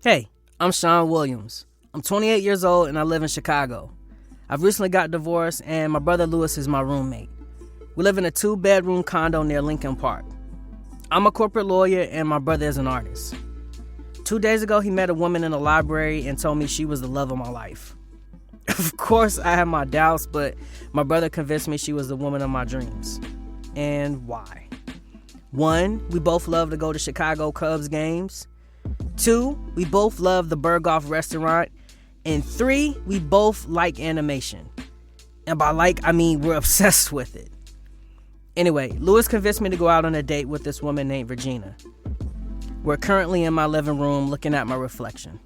Hey, I'm Sean Williams. I'm 28 years old and I live in Chicago. I've recently got divorced and my brother Lewis is my roommate. We live in a 2-bedroom condo near Lincoln Park. I'm a corporate lawyer and my brother is an artist. 2 days ago, he met a woman in the library and told me she was the love of my life. Of course, I had my doubts, but my brother convinced me she was the woman of my dreams. And why? 1, we both love to go to Chicago Cubs games. 2, we both love the Berghoff restaurant. And 3, we both like animation. And by like, I mean we're obsessed with it. Anyway, Lewis convinced me to go out on a date with this woman named Regina. We're currently in my living room looking at my reflection.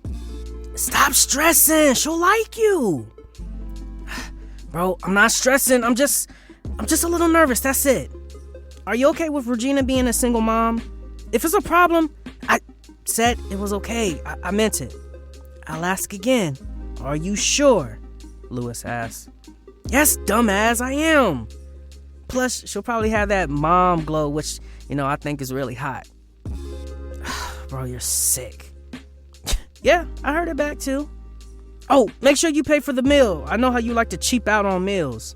Stop stressing, she'll like you. Bro, I'm not stressing, I'm just a little nervous, that's it. Are you okay with Regina being a single mom? If it's a problem, I said it was okay. I meant it. I'll ask again. Are you sure? Lewis asked. Yes, dumbass, I am. Plus, she'll probably have that mom glow, which, I think is really hot. Bro, you're sick. Yeah, I heard it back too. Oh, make sure you pay for the meal. I know how you like to cheap out on meals.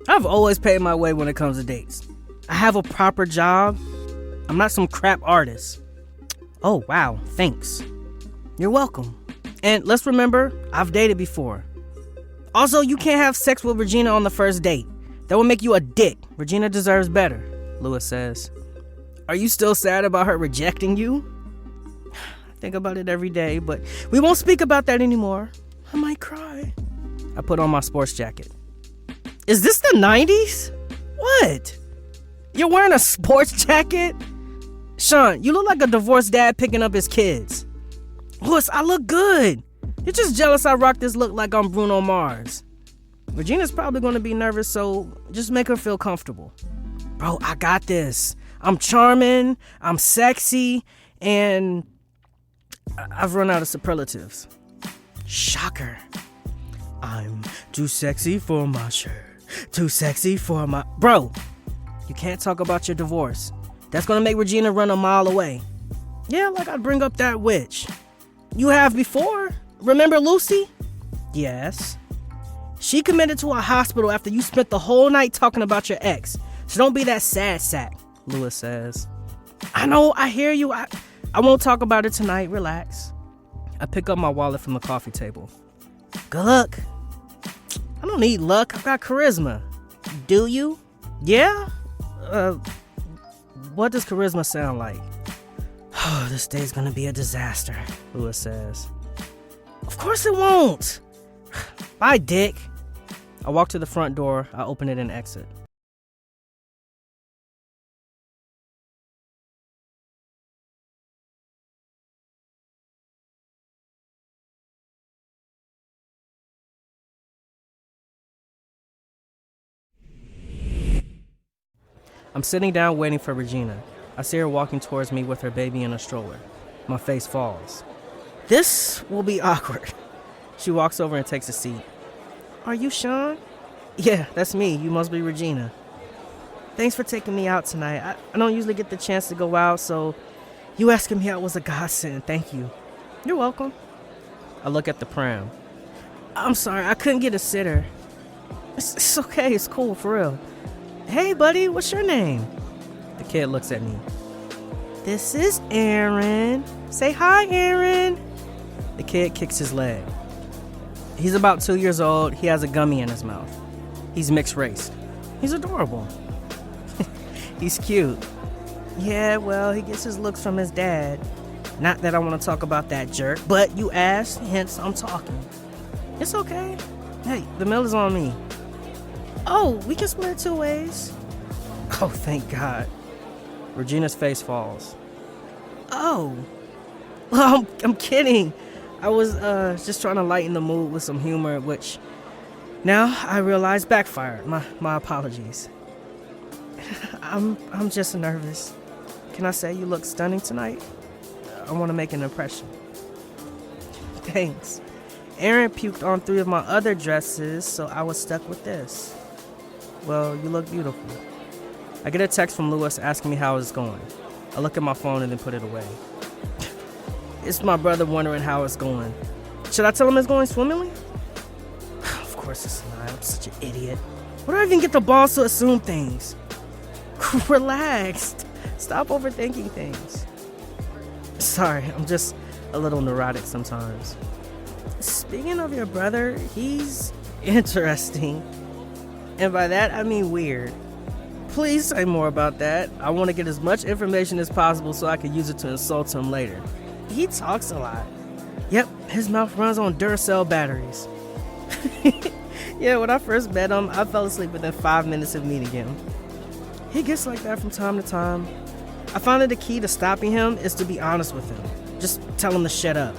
I've always paid my way when it comes to dates. I have a proper job. I'm not some crap artist. Oh, wow, thanks. You're welcome. And let's remember, I've dated before. Also, you can't have sex with Regina on the first date. That will make you a dick. Regina deserves better, Lewis says. Are you still sad about her rejecting you? I think about it every day, but we won't speak about that anymore. I might cry. I put on my sports jacket. Is this the 90s? What? You're wearing a sports jacket? Sean, you look like a divorced dad picking up his kids. Lewis, I look good. You're just jealous I rock this look like I'm Bruno Mars. Regina's probably going to be nervous, so just make her feel comfortable. Bro, I got this. I'm charming, I'm sexy, and I've run out of superlatives. Shocker. I'm too sexy for my shirt. Too sexy for my... Bro, you can't talk about your divorce. That's gonna make Regina run a mile away. Yeah, like I'd bring up that witch. You have before. Remember Lucy? Yes. She committed to a hospital after you spent the whole night talking about your ex. So don't be that sad sack, Lewis says. I know, I hear you. I won't talk about it tonight. Relax. I pick up my wallet from the coffee table. Good luck. I don't need luck. I've got charisma. Do you? Yeah? What does charisma sound like? Oh, this day's gonna be a disaster, Lewis says. Of course it won't. Bye, dick. I walk to the front door. I open it and exit. I'm sitting down waiting for Regina. I see her walking towards me with her baby in a stroller. My face falls. This will be awkward. She walks over and takes a seat. Are you Sean? Yeah, that's me. You must be Regina. Thanks for taking me out tonight. I don't usually get the chance to go out, so you asking me out was a godsend. Thank you. You're welcome. I look at the pram. I'm sorry, I couldn't get a sitter. It's okay, it's cool, for real. Hey, buddy, what's your name? The kid looks at me. This is Aaron. Say hi, Aaron. The kid kicks his leg. He's about 2 years old. He has a gummy in his mouth. He's mixed race. He's adorable. He's cute. Yeah, well, he gets his looks from his dad. Not that I want to talk about that jerk, but you asked, hence I'm talking. It's okay. Hey, the meal is on me. Oh, we can split it 2 ways. Oh, thank God. Regina's face falls. Oh. Well, I'm kidding. I was just trying to lighten the mood with some humor, which now I realize backfired. My apologies. I'm just nervous. Can I say you look stunning tonight? I want to make an impression. Thanks. Aaron puked on 3 of my other dresses, so I was stuck with this. Well, you look beautiful. I get a text from Lewis asking me how it's going. I look at my phone and then put it away. It's my brother wondering how it's going. Should I tell him it's going swimmingly? Of course it's not. I'm such an idiot. Why do I even get the balls to assume things? Relax. Stop overthinking things. Sorry, I'm just a little neurotic sometimes. Speaking of your brother, he's interesting. And by that, I mean weird. Please say more about that. I want to get as much information as possible so I can use it to insult him later. He talks a lot. Yep, his mouth runs on Duracell batteries. Yeah, when I first met him, I fell asleep within 5 minutes of meeting him. He gets like that from time to time. I found that the key to stopping him is to be honest with him. Just tell him to shut up.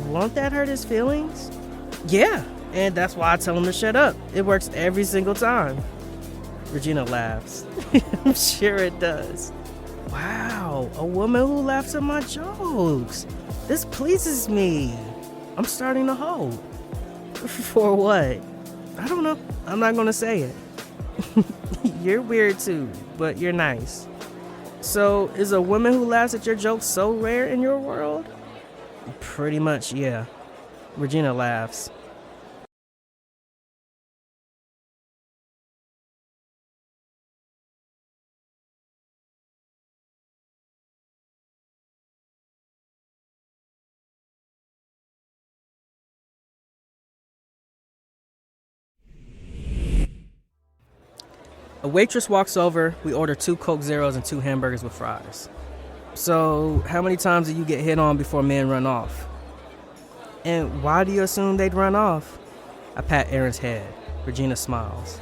Won't that hurt his feelings? Yeah, and that's why I tell him to shut up. It works every single time. Regina laughs. I'm sure it does. Wow, a woman who laughs at my jokes. This pleases me. I'm starting to hope. For what? I don't know. I'm not gonna say it. You're weird too, but you're nice. So, is a woman who laughs at your jokes so rare in your world? Pretty much, yeah. Regina laughs. A waitress walks over. We order 2 Coke Zeros and 2 hamburgers with fries. So, how many times do you get hit on before men run off? And why do you assume they'd run off? I pat Aaron's head. Regina smiles.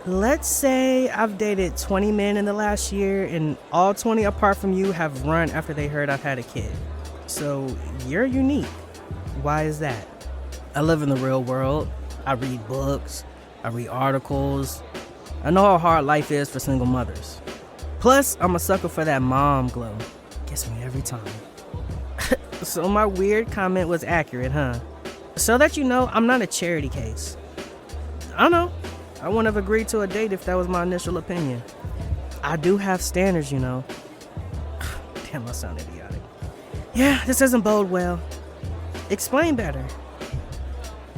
Let's say I've dated 20 men in the last year, and all 20 apart from you have run after they heard I've had a kid. So, you're unique. Why is that? I live in the real world. I read books. I read articles. I know how hard life is for single mothers. Plus, I'm a sucker for that mom glow. Gets me every time. So my weird comment was accurate, huh? So that you know, I'm not a charity case. I don't know. I wouldn't have agreed to a date if that was my initial opinion. I do have standards, you know. Damn, I sound idiotic. Yeah, this doesn't bode well. Explain better.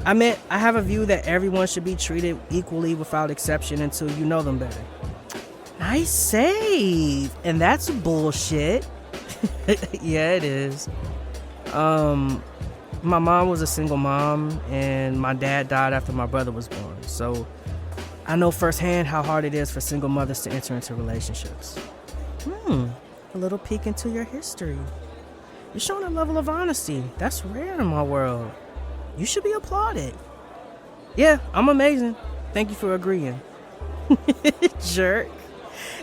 I meant, I have a view that everyone should be treated equally without exception until you know them better. Nice save. And that's bullshit. Yeah, it is. My mom was a single mom, and my dad died after my brother was born. So I know firsthand how hard it is for single mothers to enter into relationships. A little peek into your history. You're showing a level of honesty. That's rare in my world. You should be applauded. Yeah, I'm amazing. Thank you for agreeing. Jerk.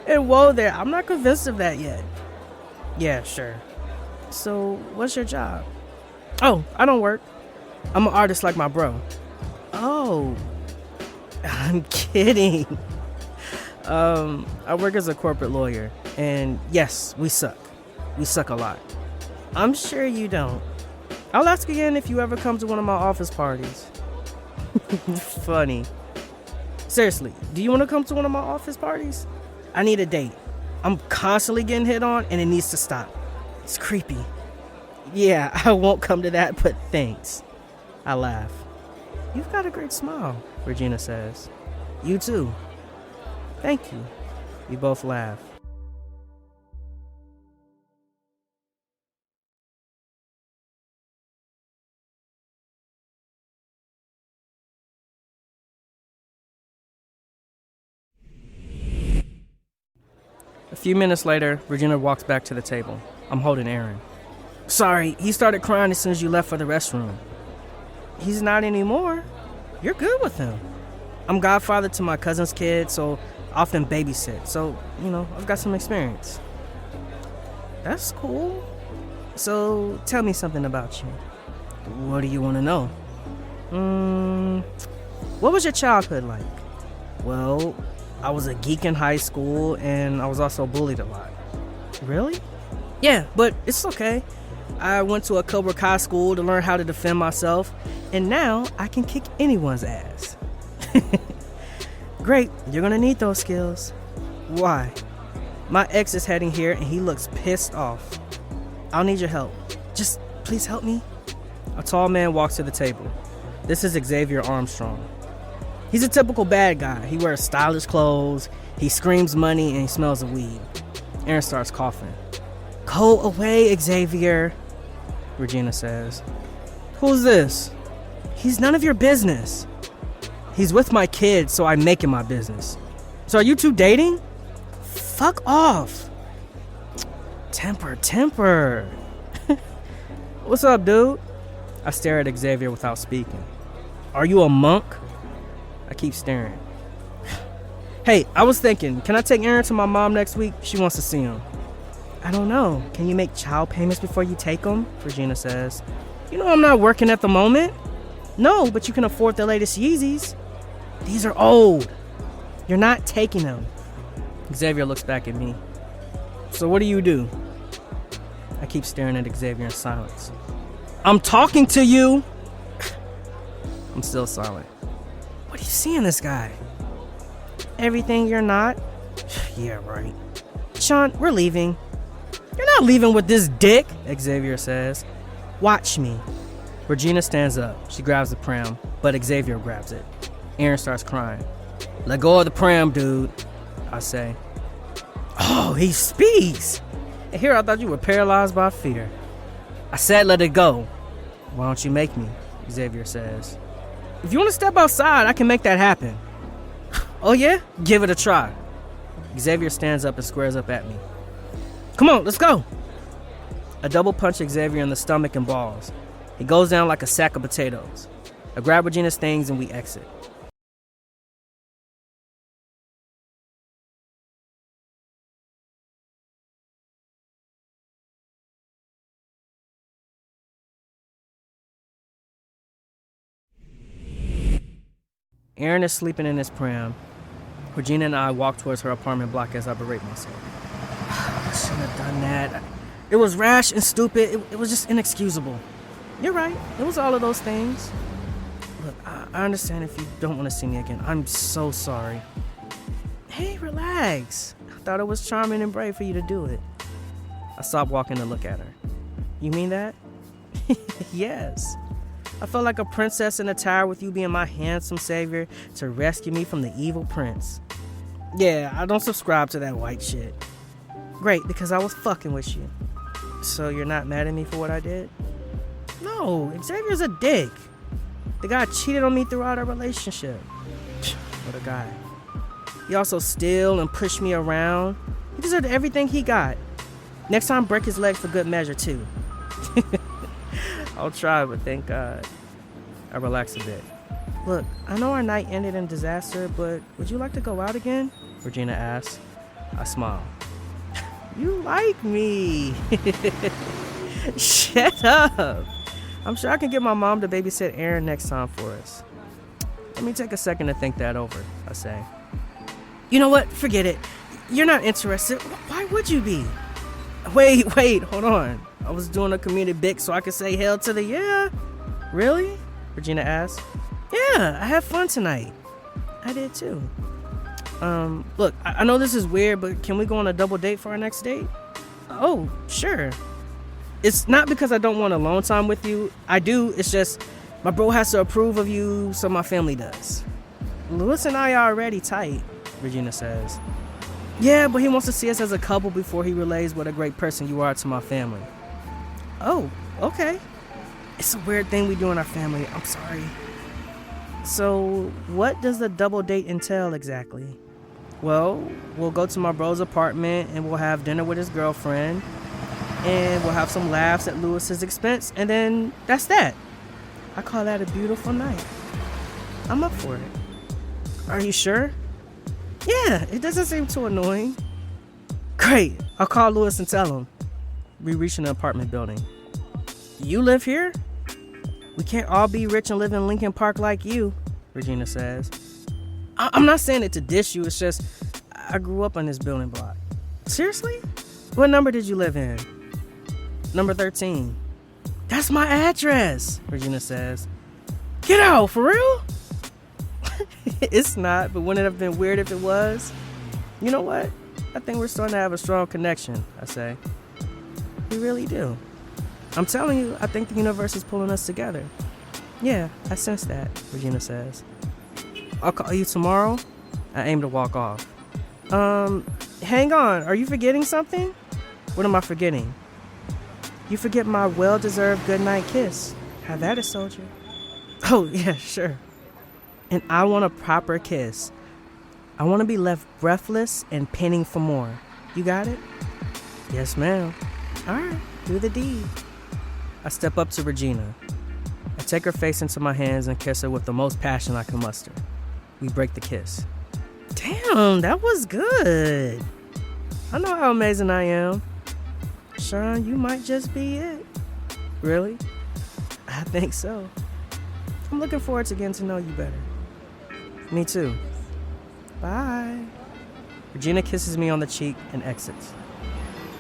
And whoa there, I'm not convinced of that yet. Yeah, sure. So, what's your job? Oh, I don't work. I'm an artist like my bro. Oh, I'm kidding. I work as a corporate lawyer. And yes, we suck. We suck a lot. I'm sure you don't. I'll ask again if you ever come to one of my office parties. Funny. Seriously, do you want to come to one of my office parties? I need a date. I'm constantly getting hit on and it needs to stop. It's creepy. Yeah, I won't come to that, but thanks. I laugh. You've got a great smile, Regina says. You too. Thank you. We both laugh. A few minutes later, Regina walks back to the table. I'm holding Aaron. Sorry, he started crying as soon as you left for the restroom. He's not anymore. You're good with him. I'm godfather to my cousin's kid, so I often babysit. So, I've got some experience. That's cool. So, tell me something about you. What do you want to know? What was your childhood like? Well, I was a geek in high school, and I was also bullied a lot. Really? Yeah, but it's okay. I went to a Cobra Kai school to learn how to defend myself, and now I can kick anyone's ass. Great, you're gonna need those skills. Why? My ex is heading here, and he looks pissed off. I'll need your help. Just please help me. A tall man walks to the table. This is Xavier Armstrong. He's a typical bad guy. He wears stylish clothes, he screams money, and he smells of weed. Aaron starts coughing. Go away, Xavier, Regina says. Who's this? He's none of your business. He's with my kid, so I make it my business. So are you two dating? Fuck off. Temper. What's up, dude? I stare at Xavier without speaking. Are you a monk? I keep staring. Hey, I was thinking, can I take Aaron to my mom next week? She wants to see him. I don't know. Can you make child payments before you take him? Regina says. You know I'm not working at the moment. No, but you can afford the latest Yeezys. These are old. You're not taking them. Xavier looks back at me. So what do you do? I keep staring at Xavier in silence. I'm talking to you. I'm still silent. What do you see in this guy? Everything you're not? Yeah, right. Shawn, we're leaving. You're not leaving with this dick, Xavier says. Watch me. Regina stands up. She grabs the pram, but Xavier grabs it. Aaron starts crying. Let go of the pram, dude, I say. Oh, he speaks. And here I thought you were paralyzed by fear. I said let it go. Why don't you make me? Xavier says. If you want to step outside, I can make that happen. Oh yeah? Give it a try. Xavier stands up and squares up at me. Come on, let's go. I double punch Xavier in the stomach and balls. He goes down like a sack of potatoes. I grab Regina's things and we exit. Aaron is sleeping in his pram. Regina and I walk towards her apartment block as I berate myself. I shouldn't have done that. It was rash and stupid. It was just inexcusable. You're right. It was all of those things. Look, I understand if you don't want to see me again. I'm so sorry. Hey, relax. I thought it was charming and brave for you to do it. I stopped walking to look at her. You mean that? Yes. I felt like a princess in a tower with you being my handsome savior to rescue me from the evil prince. Yeah, I don't subscribe to that white shit. Great, because I was fucking with you. So you're not mad at me for what I did? No, Xavier's a dick. The guy cheated on me throughout our relationship. What a guy. He also steal and push me around. He deserved everything he got. Next time, break his leg for good measure, too. I'll try, but thank God. I relax a bit. Look, I know our night ended in disaster, but would you like to go out again? Regina asks. I smile. You like me. Shut up. I'm sure I can get my mom to babysit Aaron next time for us. Let me take a second to think that over, I say. You know what? Forget it. You're not interested. Why would you be? Wait, hold on. I was doing a comedic bit so I could say hell to the yeah. Really? Regina asked. Yeah, I had fun tonight. I did too. Look, I know this is weird, but can we go on a double date for our next date? Oh, sure. It's not because I don't want alone time with you. I do, it's just my bro has to approve of you, so my family does. Lewis and I are already tight, Regina says. Yeah, but he wants to see us as a couple before he relays what a great person you are to my family. Oh, okay. It's a weird thing we do in our family. I'm sorry. So, what does the double date entail exactly? Well, we'll go to my bro's apartment and we'll have dinner with his girlfriend. And we'll have some laughs at Lewis's expense. And then that's that. I call that a beautiful night. I'm up for it. Are you sure? Yeah, it doesn't seem too annoying. Great. I'll call Lewis and tell him. We reach an apartment building. You live here? We can't all be rich and live in Lincoln Park like you, Regina says. I'm not saying it to dish you, it's just I grew up on this building block. Seriously? What number did you live in? Number 13. That's my address, Regina says. Get out, for real? It's not, but wouldn't it have been weird if it was? You know what? I think we're starting to have a strong connection, I say. We really do. I'm telling you, I think the universe is pulling us together. Yeah, I sense that, Regina says. I'll call you tomorrow. I aim to walk off. Hang on, are you forgetting something? What am I forgetting? You forget my well-deserved goodnight kiss. Have at it, soldier. Oh, yeah, sure. And I want a proper kiss. I want to be left breathless and pinning for more. You got it? Yes, ma'am. All right, do the deed. I step up to Regina. I take her face into my hands and kiss her with the most passion I can muster. We break the kiss. Damn, that was good. I know how amazing I am. Shawn, you might just be it. Really? I think so. I'm looking forward to getting to know you better. Me too. Bye. Regina kisses me on the cheek and exits.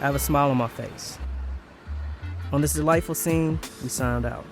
I have a smile on my face. On this delightful scene, we signed out.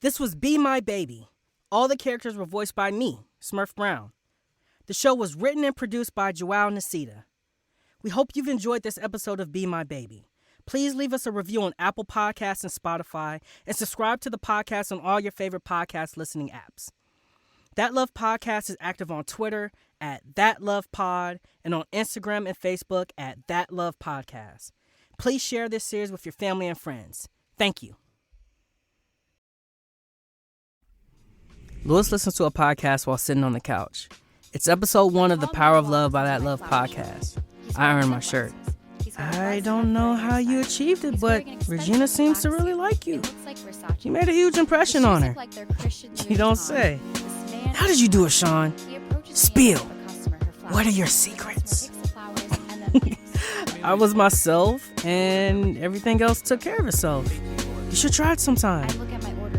This was Be My Baby. All the characters were voiced by me, Smurf Brown. The show was written and produced by Joao Nasita. We hope you've enjoyed this episode of Be My Baby. Please leave us a review on Apple Podcasts and Spotify, and subscribe to the podcast on all your favorite podcast listening apps. That Love Podcast is active on Twitter at ThatLovePod and on Instagram and Facebook at That Love Podcast. Please share this series with your family and friends. Thank you. Lewis listens to a podcast while sitting on the couch. It's episode 1 of The Power of Love by That Love Podcast. I earned my shirt. I don't know how you achieved it, but Regina seems to really like you. You made a huge impression on her. You don't say. How did you do it, Shawn? Spill. What are your secrets? I was myself, and everything else took care of itself. You should try it sometime.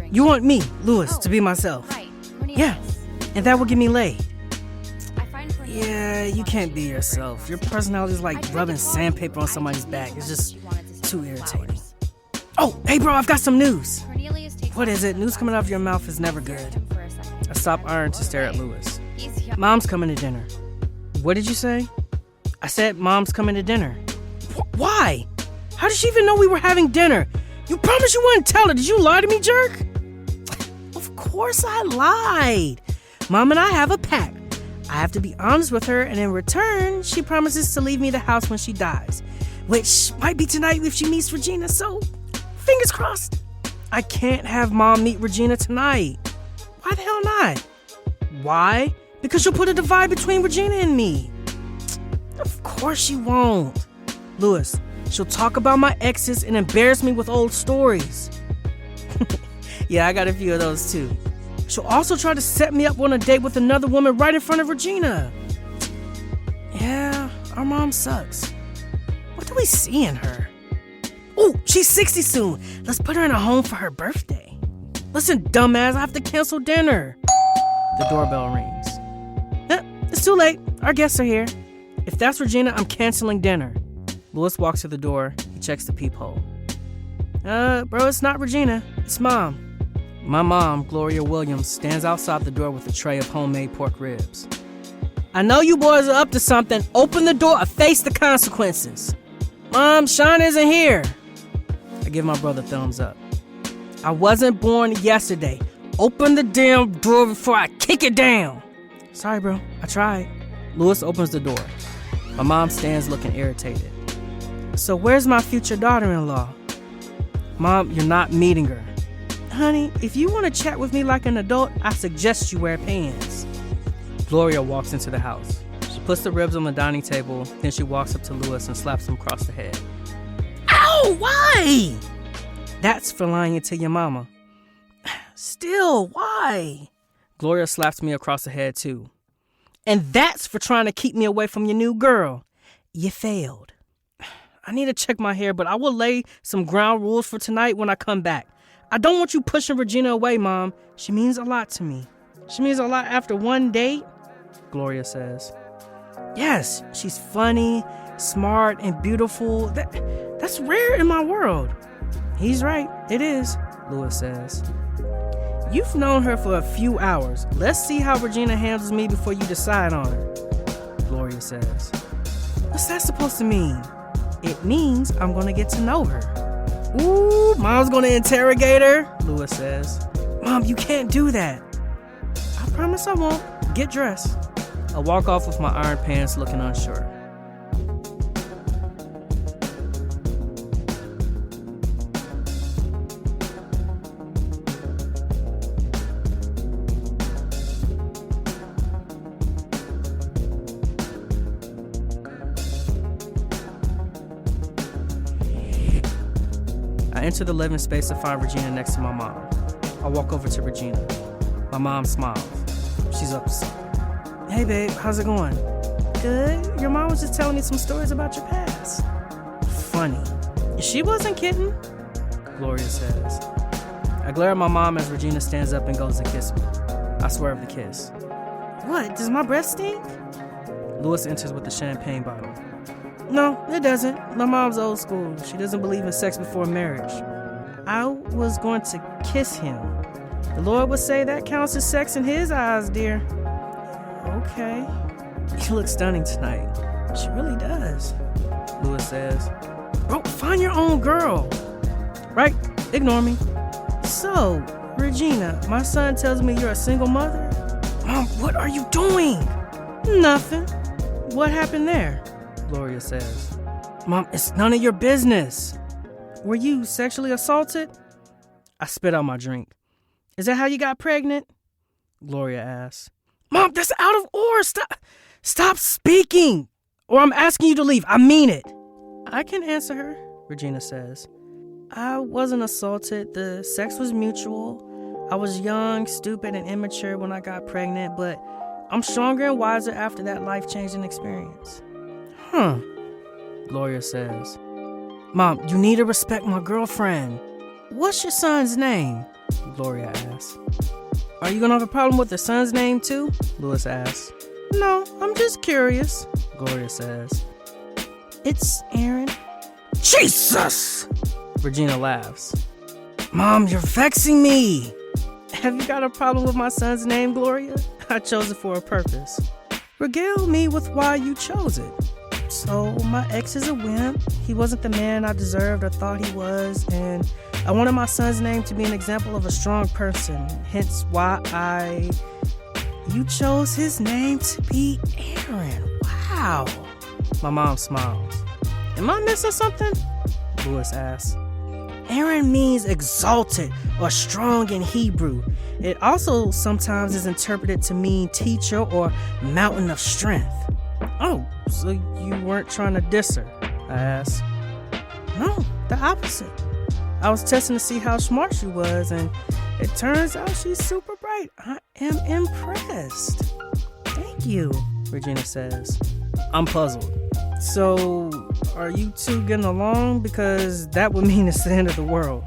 You want me, Lewis, to be myself? Yeah, and that will get me laid. Yeah, you can't be yourself. Your personality is like rubbing sandpaper on somebody's back. It's just too irritating. Oh, hey bro, I've got some news. What is it? News coming out of your mouth is never good. I stop iron to stare at Lewis. Mom's coming to dinner. What did you say? I said Mom's coming to dinner. Why? How did she even know we were having dinner? You promised you wouldn't tell her. Did you lie to me, jerk? Of course I lied. Mom and I have a pact. I have to be honest with her, and in return, she promises to leave me the house when she dies, which might be tonight if she meets Regina, so fingers crossed. I can't have Mom meet Regina tonight. Why the hell not? Why? Because she'll put a divide between Regina and me. Of course she won't. Lewis, she'll talk about my exes and embarrass me with old stories. Yeah, I got a few of those too. She'll also try to set me up on a date with another woman right in front of Regina. Yeah, our mom sucks. What do we see in her? Oh, she's 60 soon. Let's put her in a home for her birthday. Listen, dumbass, I have to cancel dinner. The doorbell rings. It's too late. Our guests are here. If that's Regina, I'm canceling dinner. Lewis walks to the door. He checks the peephole. Bro, it's not Regina. It's Mom. My mom, Gloria Williams, stands outside the door with a tray of homemade pork ribs. I know you boys are up to something. Open the door or face the consequences. Mom, Shawn isn't here. I give my brother a thumbs up. I wasn't born yesterday. Open the damn door before I kick it down. Sorry, bro. I tried. Lewis opens the door. My mom stands looking irritated. So where's my future daughter-in-law? Mom, you're not meeting her. Honey, if you want to chat with me like an adult, I suggest you wear pants. Gloria walks into the house. She puts the ribs on the dining table, then she walks up to Lewis and slaps him across the head. Ow, why? That's for lying to your mama. Still, why? Gloria slaps me across the head too. And that's for trying to keep me away from your new girl. You failed. I need to check my hair, but I will lay some ground rules for tonight when I come back. I don't want you pushing Regina away, Mom. She means a lot to me. She means a lot after one date, Gloria says. Yes, she's funny, smart, and beautiful. That's rare in my world. He's right, it is, Lewis says. You've known her for a few hours. Let's see how Regina handles me before you decide on her, Gloria says. What's that supposed to mean? It means I'm going to get to know her. Ooh, Mom's going to interrogate her, Lewis says. Mom, you can't do that. I promise I won't. Get dressed. I walk off with my iron pants looking unsure. I enter the living space to find Regina next to my mom. I walk over to Regina. My mom smiles. She's up to something. Hey babe, how's it going? Good. Your mom was just telling me some stories about your past. Funny. She wasn't kidding, Gloria says. I glare at my mom as Regina stands up and goes to kiss me. I swerve the kiss. What, does my breath stink? Lewis enters with the champagne bottle. No, it doesn't. My mom's old school. She doesn't believe in sex before marriage. I was going to kiss him. The Lord would say that counts as sex in his eyes, dear. Okay. You look stunning tonight. She really does, Lewis says. Bro, find your own girl. Right, ignore me. So, Regina, my son tells me you're a single mother. Mom, what are you doing? Nothing. What happened there? Gloria says. Mom, it's none of your business. Were you sexually assaulted? I spit out my drink. Is that how you got pregnant? Gloria asks. Mom, that's out of order. Stop speaking, or I'm asking you to leave. I mean it. I can answer her, Regina says. I wasn't assaulted. The sex was mutual. I was young, stupid, and immature when I got pregnant, but I'm stronger and wiser after that life-changing experience. Huh, Gloria says. Mom, you need to respect my girlfriend. What's your son's name? Gloria asks. Are you gonna have a problem with the son's name too? Lewis asks. No, I'm just curious, Gloria says. It's Aaron. Jesus! Regina laughs. Mom, you're vexing me. Have you got a problem with my son's name, Gloria? I chose it for a purpose. Regale me with why you chose it. So, my ex is a wimp. He wasn't the man I deserved or thought he was, and I wanted my son's name to be an example of a strong person, hence why You chose his name to be Aaron. Wow. My mom smiles. Am I missing something? Lewis asks. Aaron means exalted or strong in Hebrew. It also sometimes is interpreted to mean teacher or mountain of strength. Oh, so you weren't trying to diss her? I asked. No, the opposite. I was testing to see how smart she was, and it turns out she's super bright. I am impressed. Thank you, Regina says. I'm puzzled. So, are you two getting along? Because that would mean it's the end of the world.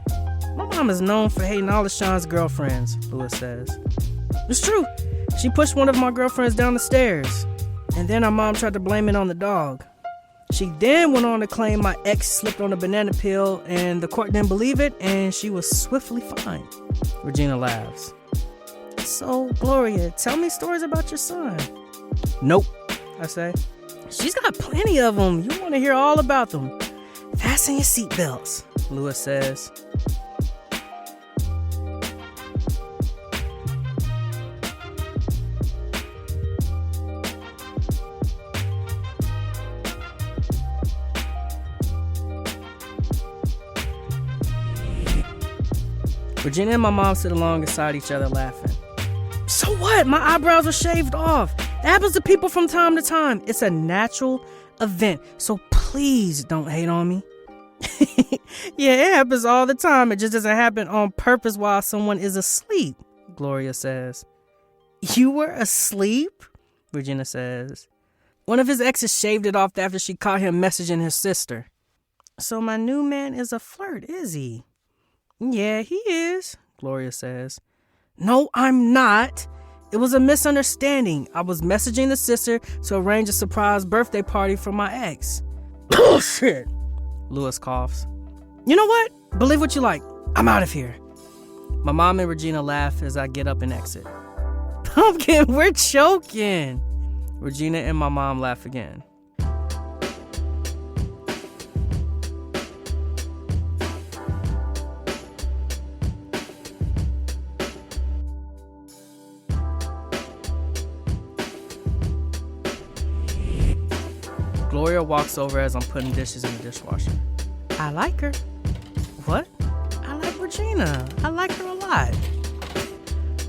My mom is known for hating all of Shawn's girlfriends, Lewis says. It's true. She pushed one of my girlfriends down the stairs. And then our mom tried to blame it on the dog. She then went on to claim my ex slipped on a banana peel, and the court didn't believe it, and she was swiftly fined. Regina laughs. So, Gloria, tell me stories about your son. Nope, I say. She's got plenty of them. You want to hear all about them. Fasten your seatbelts, Lewis says. Regina and my mom sit alongside each other laughing. So what? My eyebrows are shaved off. That happens to people from time to time. It's a natural event, so please don't hate on me. Yeah, it happens all the time. It just doesn't happen on purpose while someone is asleep, Gloria says. You were asleep? Regina says. One of his exes shaved it off after she caught him messaging his sister. So my new man is a flirt, is he? Yeah, he is, Gloria says. No, I'm not. It was a misunderstanding. I was messaging the sister to arrange a surprise birthday party for my ex. Bullshit, Lewis coughs. You know what? Believe what you like. I'm out of here. My mom and Regina laugh as I get up and exit. Pumpkin, we're choking. Regina and my mom laugh again. Gloria walks over as I'm putting dishes in the dishwasher. I like her. What? I like Regina. I like her a lot.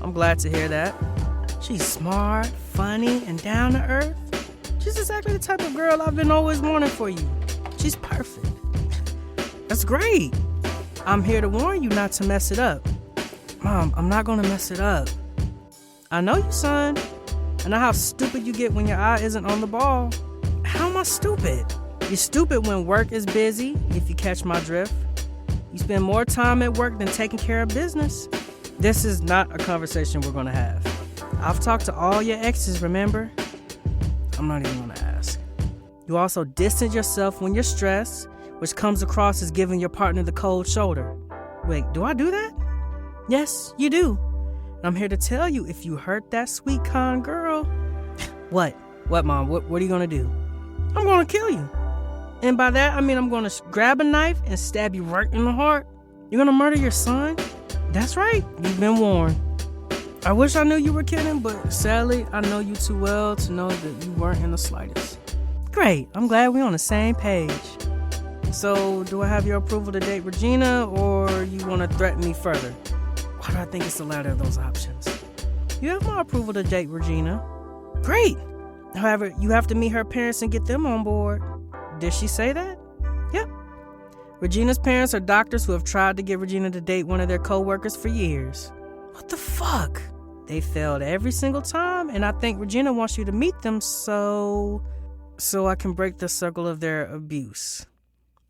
I'm glad to hear that. She's smart, funny, and down to earth. She's exactly the type of girl I've been always wanting for you. She's perfect. That's great. I'm here to warn you not to mess it up. Mom, I'm not gonna mess it up. I know you, son. I know how stupid you get when your eye isn't on the ball. How am I stupid? You're stupid when work is busy, if you catch my drift. You spend more time at work than taking care of business. This is not a conversation we're gonna have. I've talked to all your exes, remember? I'm not even gonna ask. You also distance yourself when you're stressed, which comes across as giving your partner the cold shoulder. Wait, do I do that? Yes, you do. And I'm here to tell you, if you hurt that sweet, kind girl... What? What, Mom? What are you gonna do? I'm gonna kill you. And by that, I mean I'm gonna grab a knife and stab you right in the heart. You're gonna murder your son? That's right, you've been warned. I wish I knew you were kidding, but sadly, I know you too well to know that you weren't in the slightest. Great, I'm glad we're on the same page. So, do I have your approval to date Regina, or you want to threaten me further? Why do I think it's the latter of those options? You have my approval to date Regina. Great! However, you have to meet her parents and get them on board. Did she say that? Yep. Regina's parents are doctors who have tried to get Regina to date one of their co-workers for years. What the fuck? They failed every single time, and I think Regina wants you to meet them so I can break the circle of their abuse.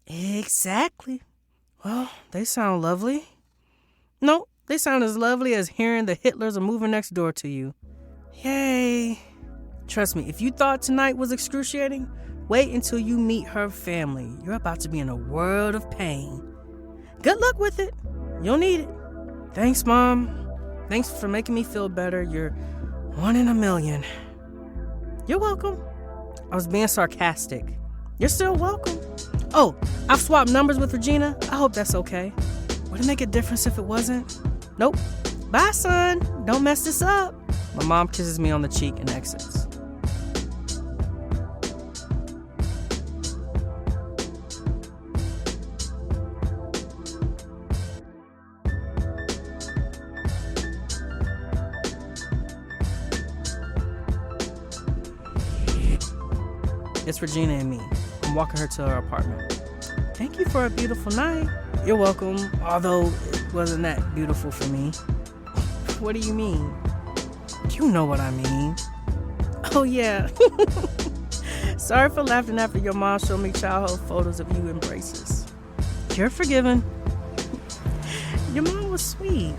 Exactly. Well, they sound lovely. No, they sound as lovely as hearing the Hitlers are moving next door to you. Yay. Trust me, if you thought tonight was excruciating, wait until you meet her family. You're about to be in a world of pain. Good luck with it. You'll need it. Thanks, Mom. Thanks for making me feel better. You're one in a million. You're welcome. I was being sarcastic. You're still welcome. Oh, I've swapped numbers with Regina. I hope that's okay. Would it make a difference if it wasn't? Nope. Bye, son. Don't mess this up. My mom kisses me on the cheek and exits. It's Regina and me. I'm walking her to her apartment. Thank you for a beautiful night. You're welcome, although it wasn't that beautiful for me. What do you mean? You know what I mean. Oh, yeah. Sorry for laughing after your mom showed me childhood photos of you in braces. You're forgiven. Your mom was sweet.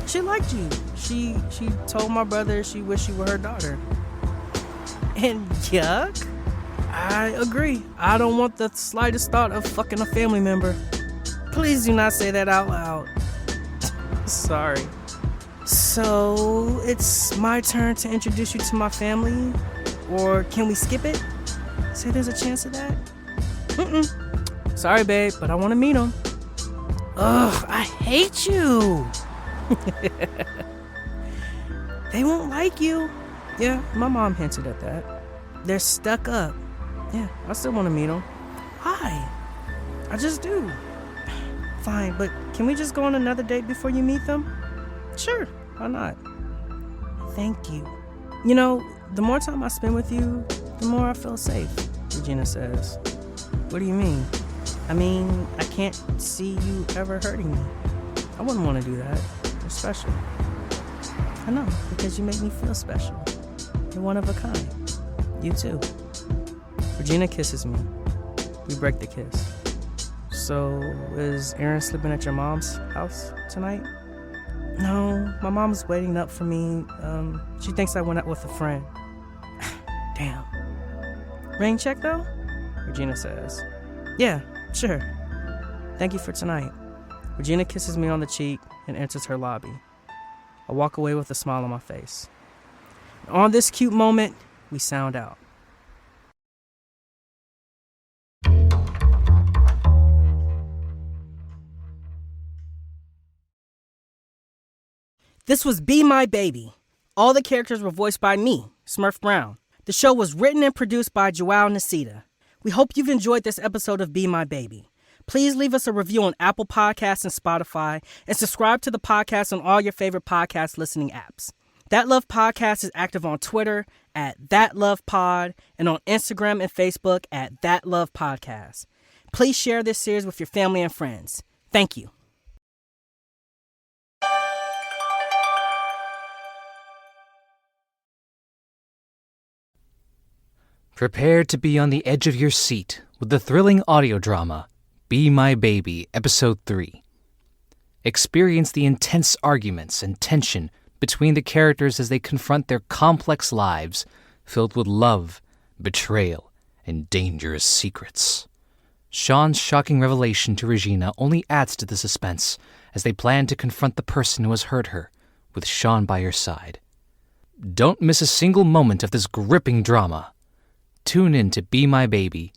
She liked you. She told my brother she wished you were her daughter. And yuck. I agree. I don't want the slightest thought of fucking a family member. Please do not say that out loud. Sorry. So, it's my turn to introduce you to my family? Or can we skip it? Say there's a chance of that? Sorry, babe, but I want to meet them. Ugh, I hate you. They won't like you. Yeah, my mom hinted at that. They're stuck up. Yeah, I still want to meet them. Why? I just do. Fine, but can we just go on another date before you meet them? Sure, why not? Thank you. You know, the more time I spend with you, the more I feel safe, Regina says. What do you mean? I mean, I can't see you ever hurting me. I wouldn't want to do that. You're special. I know, because you make me feel special. You're one of a kind. You too. Regina kisses me. We break the kiss. So, is Erin sleeping at your mom's house tonight? No, my mom's waiting up for me. She thinks I went out with a friend. Damn. Rain check though? Regina says. Yeah, sure. Thank you for tonight. Regina kisses me on the cheek and enters her lobby. I walk away with a smile on my face. On this cute moment, we sound out. This was Be My Baby. All the characters were voiced by me, Smurf Brown. The show was written and produced by Joao Nasita. We hope you've enjoyed this episode of Be My Baby. Please leave us a review on Apple Podcasts and Spotify, and subscribe to the podcast on all your favorite podcast listening apps. That Love Podcast is active on Twitter @ThatLovePod and on Instagram and Facebook @ThatLovePodcast. Please share this series with your family and friends. Thank you. Prepare to be on the edge of your seat with the thrilling audio drama, Be My Baby, Episode 3. Experience the intense arguments and tension between the characters as they confront their complex lives filled with love, betrayal, and dangerous secrets. Shawn's shocking revelation to Regina only adds to the suspense as they plan to confront the person who has hurt her, with Shawn by her side. Don't miss a single moment of this gripping drama. Tune in to Be My Baby,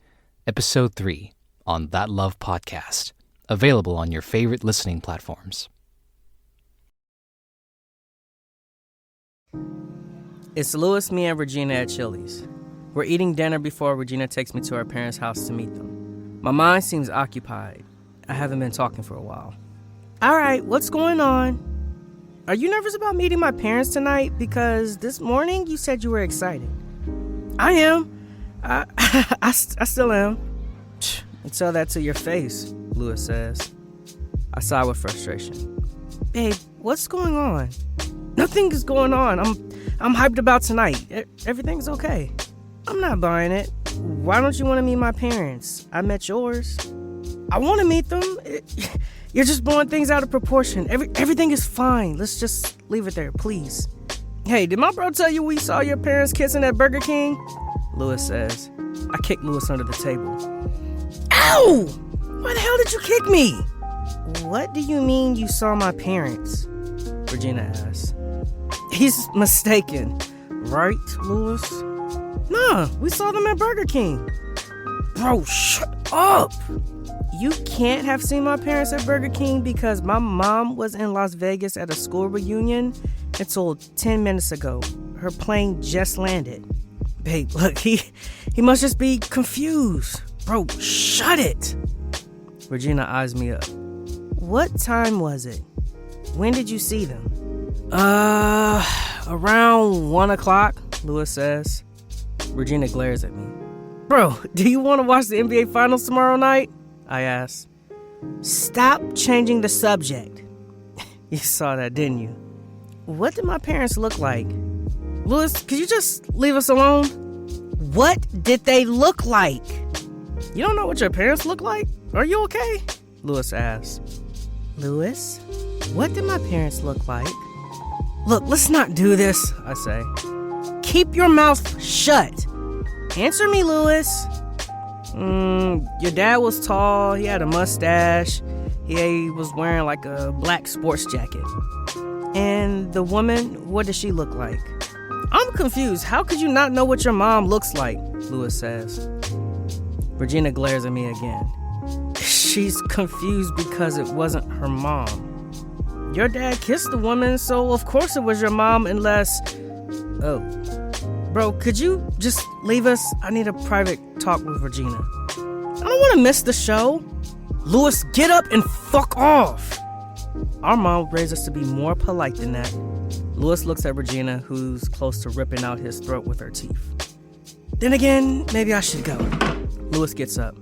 Episode 3, on That Love Podcast, available on your favorite listening platforms. It's Louis, me, and Regina at Chili's. We're eating dinner before Regina takes me to her parents' house to meet them. My mind seems occupied. I haven't been talking for a while. All right, what's going on? Are you nervous about meeting my parents tonight? Because this morning you said you were excited. I am. I still am. You tell that to your face, Louis says. I sigh with frustration. Babe, what's going on? Nothing is going on. I'm hyped about tonight. Everything's okay. I'm not buying it. Why don't you want to meet my parents? I met yours. I want to meet them. You're just blowing things out of proportion. Everything is fine. Let's just leave it there, please. Hey, did my bro tell you we saw your parents kissing at Burger King? Louis says. I kicked Louis under the table. Ow! Why the hell did you kick me? What do you mean you saw my parents? Regina asks. He's mistaken. Right, Louis? Nah, we saw them at Burger King. Bro, shut up! You can't have seen my parents at Burger King because my mom was in Las Vegas at a school reunion until 10 minutes ago. Her plane just landed. Babe, look, he must just be confused. Bro, shut it! Regina eyes me up. What time was it? When did you see them? Around 1 o'clock, Louis says. Regina glares at me. Bro, do you want to watch the NBA Finals tomorrow night? I ask. Stop changing the subject. You saw that, didn't you? What did my parents look like? Louis, could you just leave us alone? What did they look like? You don't know what your parents look like? Are you okay? Louis asks. Louis, what did my parents look like? Look, let's not do this, I say. Keep your mouth shut. Answer me, Louis. Your dad was tall, he had a mustache, he was wearing like a black sports jacket. And the woman, what does she look like? I'm confused. How could you not know what your mom looks like? Louis says. Regina glares at me again. She's confused because it wasn't her mom. Your dad kissed the woman, so of course it was your mom unless... Oh. Bro, could you just leave us? I need a private talk with Regina. I don't want to miss the show. Louis, get up and fuck off. Our mom raised us to be more polite than that. Louis looks at Regina, who's close to ripping out his throat with her teeth. Then again, maybe I should go. Louis gets up.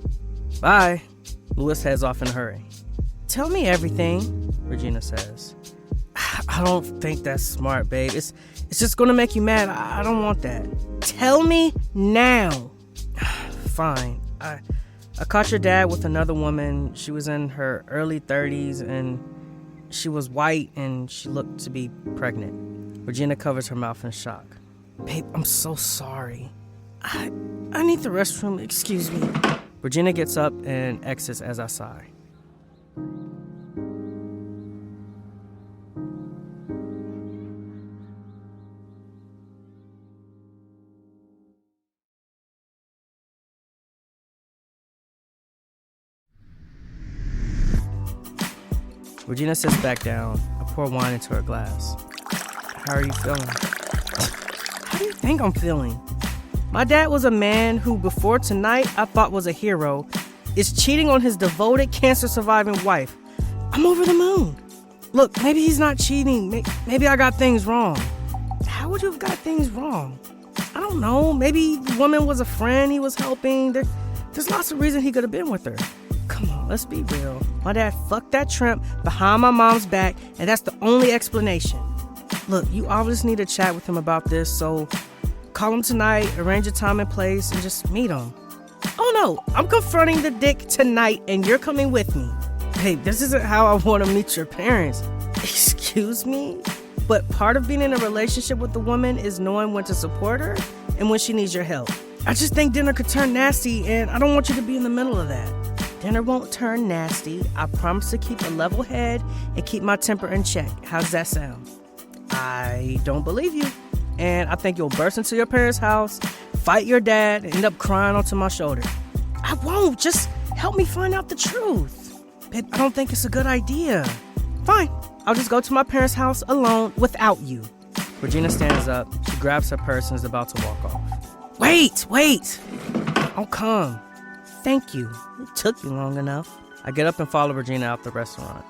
Bye. Louis heads off in a hurry. Tell me everything, Regina says. I don't think that's smart, babe. It's just gonna make you mad. I don't want that. Tell me now. Fine. I caught your dad with another woman. She was in her early 30s and she was white and she looked to be pregnant. Regina covers her mouth in shock. Babe, I'm so sorry. I need the restroom. Excuse me. Regina gets up and exits as I sigh. Regina sits back down. I pour wine into her glass. How are you feeling? How do you think I'm feeling? My dad was a man who, before tonight, I thought was a hero, is cheating on his devoted, cancer-surviving wife. I'm over the moon. Look, maybe he's not cheating. Maybe I got things wrong. How would you have got things wrong? I don't know. Maybe the woman was a friend he was helping. There's lots of reasons he could have been with her. Come on, let's be real. My dad fucked that tramp behind my mom's back, and that's the only explanation. Look, you obviously need to chat with him about this, so call him tonight, arrange a time and place, and just meet him. Oh no, I'm confronting the dick tonight, and you're coming with me. Hey, this isn't how I want to meet your parents. Excuse me? But part of being in a relationship with the woman is knowing when to support her and when she needs your help. I just think dinner could turn nasty, and I don't want you to be in the middle of that. Dinner won't turn nasty. I promise to keep a level head and keep my temper in check. How's that sound? I don't believe you. And I think you'll burst into your parents' house, fight your dad, and end up crying onto my shoulder. I won't. Just help me find out the truth. Babe, I don't think it's a good idea. Fine. I'll just go to my parents' house alone without you. Regina stands up. She grabs her purse and is about to walk off. Wait. I'll come. Thank you. It took you long enough. I get up and follow Regina out the restaurant.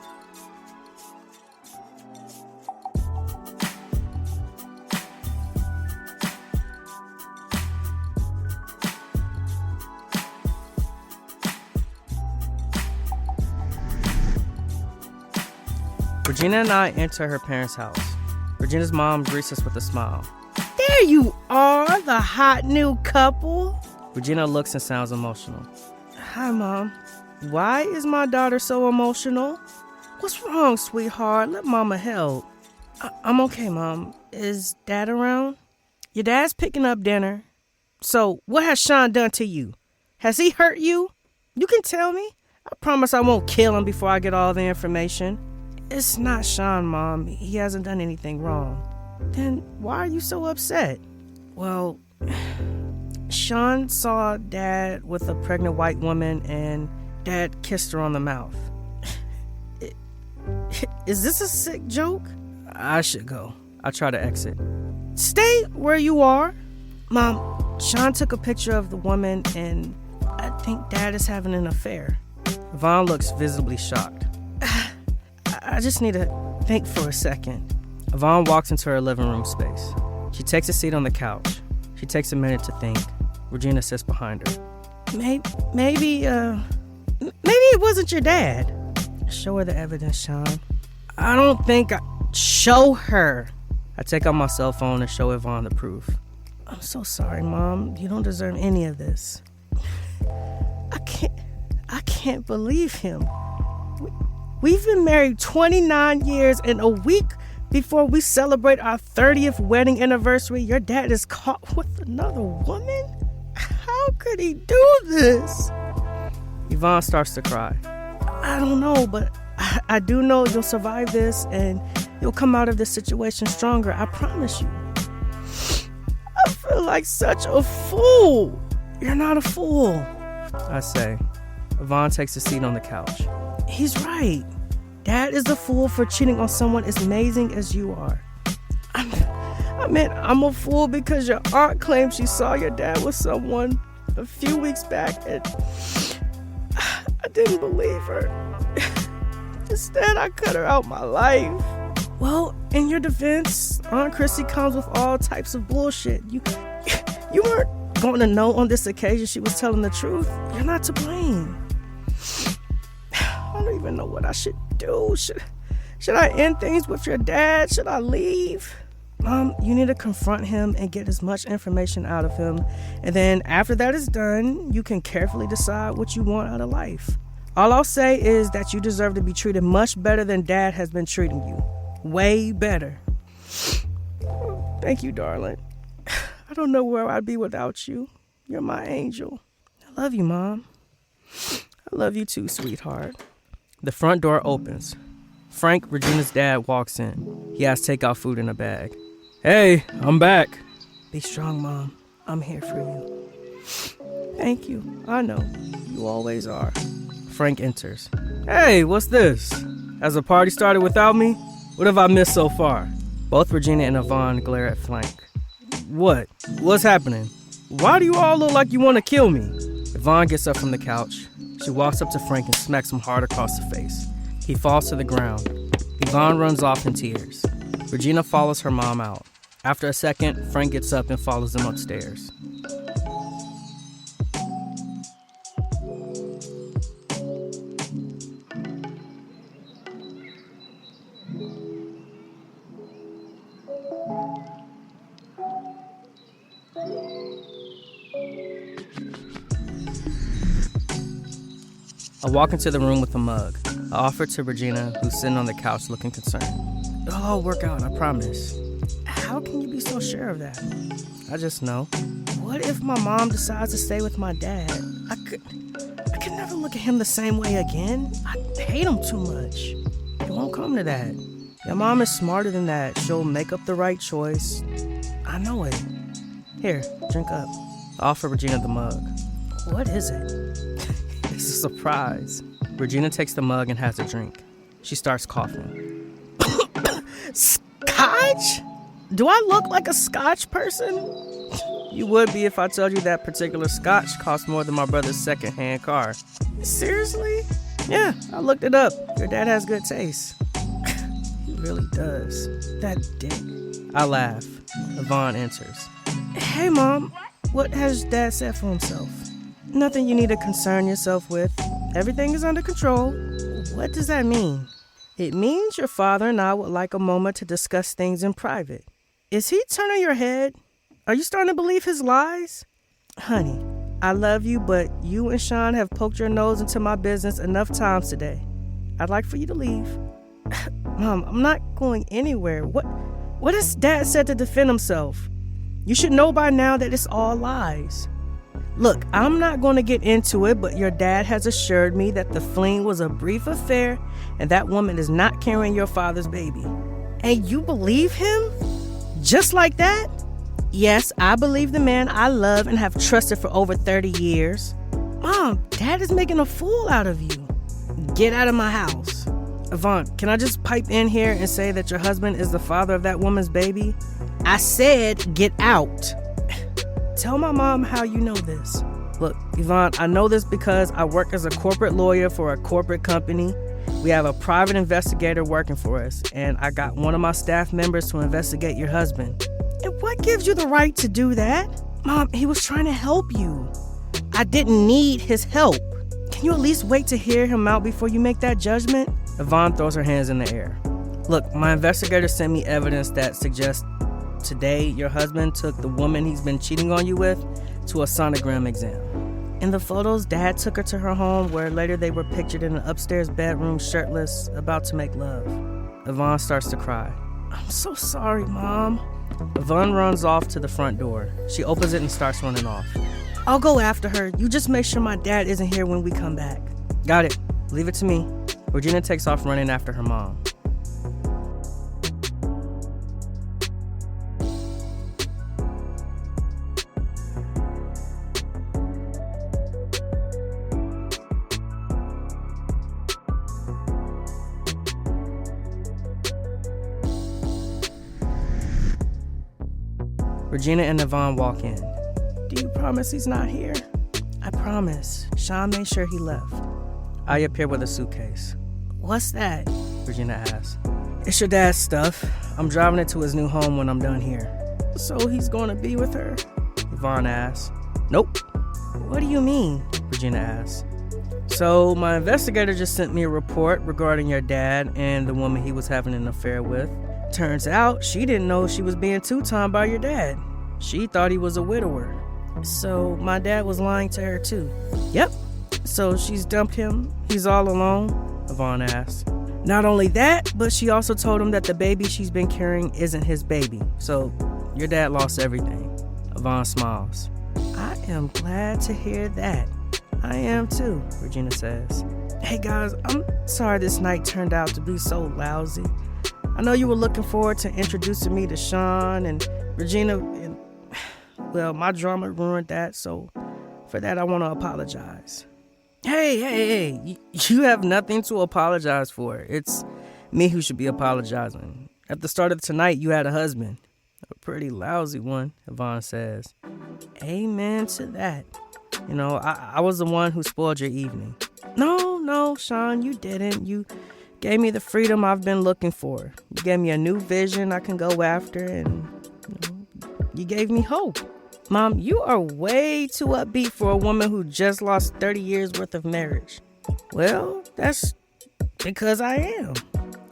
Regina and I enter her parents' house. Regina's mom greets us with a smile. There you are, the hot new couple. Regina looks and sounds emotional. Hi, Mom. Why is my daughter so emotional? What's wrong, sweetheart? Let Mama help. I'm okay, Mom. Is Dad around? Your dad's picking up dinner. So, what has Shawn done to you? Has he hurt you? You can tell me. I promise I won't kill him before I get all the information. It's not Shawn, Mom. He hasn't done anything wrong. Then why are you so upset? Well, Shawn saw Dad with a pregnant white woman and Dad kissed her on the mouth. Is this a sick joke? I should go. I try to exit. Stay where you are. Mom, Shawn took a picture of the woman and I think Dad is having an affair. Vaughn looks visibly shocked. I just need to think for a second. Vaughn walks into her living room space. She takes a seat on the couch. She takes a minute to think. Regina sits behind her. Maybe it wasn't your dad. Show her the evidence, Shawn. I don't think Show her. I take out my cell phone and show Yvonne the proof. I'm so sorry, Mom. You don't deserve any of this. I can't believe him. We've been married 29 years, and a week before we celebrate our 30th wedding anniversary, your dad is caught with another woman? How could he do this? Yvonne starts to cry. I don't know, but I do know you'll survive this, and you'll come out of this situation stronger. I promise you. I feel like such a fool. You're not a fool, I say. Yvonne takes a seat on the couch. He's right. Dad is a fool for cheating on someone as amazing as you are. I'm a fool because your aunt claimed she saw your dad with someone a few weeks back, and I didn't believe her. Instead, I cut her out my life. Well, in your defense, Aunt Chrissy comes with all types of bullshit. You weren't going to know on this occasion she was telling the truth. You're not to blame. I don't even know what I should do. Should I end things with your dad? Should I leave? Mom, you need to confront him and get as much information out of him. And then after that is done, you can carefully decide what you want out of life. All I'll say is that you deserve to be treated much better than Dad has been treating you. Way better. Thank you, darling. I don't know where I'd be without you. You're my angel. I love you, Mom. I love you too, sweetheart. The front door opens. Frank, Regina's dad, walks in. He has takeout food in a bag. Hey, I'm back. Be strong, Mom. I'm here for you. Thank you. I know. You always are. Frank enters. Hey, what's this? Has the party started without me? What have I missed so far? Both Regina and Yvonne glare at Frank. What? What's happening? Why do you all look like you want to kill me? Yvonne gets up from the couch. She walks up to Frank and smacks him hard across the face. He falls to the ground. Yvonne runs off in tears. Regina follows her mom out. After a second, Frank gets up and follows them upstairs. I walk into the room with a mug. I offer it to Regina, who's sitting on the couch looking concerned. It'll all work out, I promise. How can you be so sure of that? I just know. What if my mom decides to stay with my dad? I could never look at him the same way again. I hate him too much. It won't come to that. Your mom is smarter than that. She'll make up the right choice. I know it. Here, drink up. I offer Regina the mug. What is it? It's a surprise. Regina takes the mug and has a drink. She starts coughing. Scotch? Do I look like a Scotch person? You would be if I told you that particular Scotch cost more than my brother's second-hand car. Seriously? Yeah, I looked it up. Your dad has good taste. He really does. That dick. I laugh. Yvonne enters. Hey, Mom. What has Dad said for himself? Nothing you need to concern yourself with. Everything is under control. What does that mean? It means your father and I would like a moment to discuss things in private. Is he turning your head? Are you starting to believe his lies? Honey, I love you, but you and Shawn have poked your nose into my business enough times today. I'd like for you to leave. Mom, I'm not going anywhere. What has Dad said to defend himself? You should know by now that it's all lies. Look, I'm not going to get into it, but your dad has assured me that the fling was a brief affair and that woman is not carrying your father's baby. And you believe him? Just like that? Yes, I believe the man I love and have trusted for over 30 years. Mom, Dad is making a fool out of you. Get out of my house. Yvonne, can I just pipe in here and say that your husband is the father of that woman's baby? I said get out. Tell my mom how you know this. Look, Yvonne, I know this because I work as a corporate lawyer for a corporate company. We have a private investigator working for us, and I got one of my staff members to investigate your husband. And what gives you the right to do that? Mom, he was trying to help you. I didn't need his help. Can you at least wait to hear him out before you make that judgment? Yvonne throws her hands in the air. Look, my investigator sent me evidence that suggests today your husband took the woman he's been cheating on you with to a sonogram exam. In the photos, Dad took her to her home where later they were pictured in an upstairs bedroom shirtless, about to make love. Yvonne starts to cry. I'm so sorry, Mom. Yvonne runs off to the front door. She opens it and starts running off. I'll go after her. You just make sure my dad isn't here when we come back. Got it. Leave it to me. Regina takes off running after her mom. Regina and Yvonne walk in. Do you promise he's not here? I promise. Shawn made sure he left. I appear with a suitcase. What's that? Regina asks. It's your dad's stuff. I'm driving it to his new home when I'm done here. So he's going to be with her? Yvonne asks. Nope. What do you mean? Regina asks. So my investigator just sent me a report regarding your dad and the woman he was having an affair with. Turns out she didn't know she was being two-timed by your dad. She thought he was a widower. So my dad was lying to her too. Yep. So she's dumped him. He's all alone, Yvonne asked. Not only that, but she also told him that the baby she's been carrying isn't his baby. So your dad lost everything. Yvonne smiles. I am glad to hear that. I am too, Regina says. Hey guys, I'm sorry this night turned out to be so lousy. I know you were looking forward to introducing me to Shawn and Regina, and well, my drama ruined that, so for that I want to apologize. Hey, you have nothing to apologize for. It's me who should be apologizing. At the start of tonight, you had a husband. A pretty lousy one, Yvonne says. Amen to that. You know, I was the one who spoiled your evening. No, Shawn, you didn't. You gave me the freedom I've been looking for. You gave me a new vision I can go after, and you gave me hope. Mom, you are way too upbeat for a woman who just lost 30 years worth of marriage. Well, that's because I am.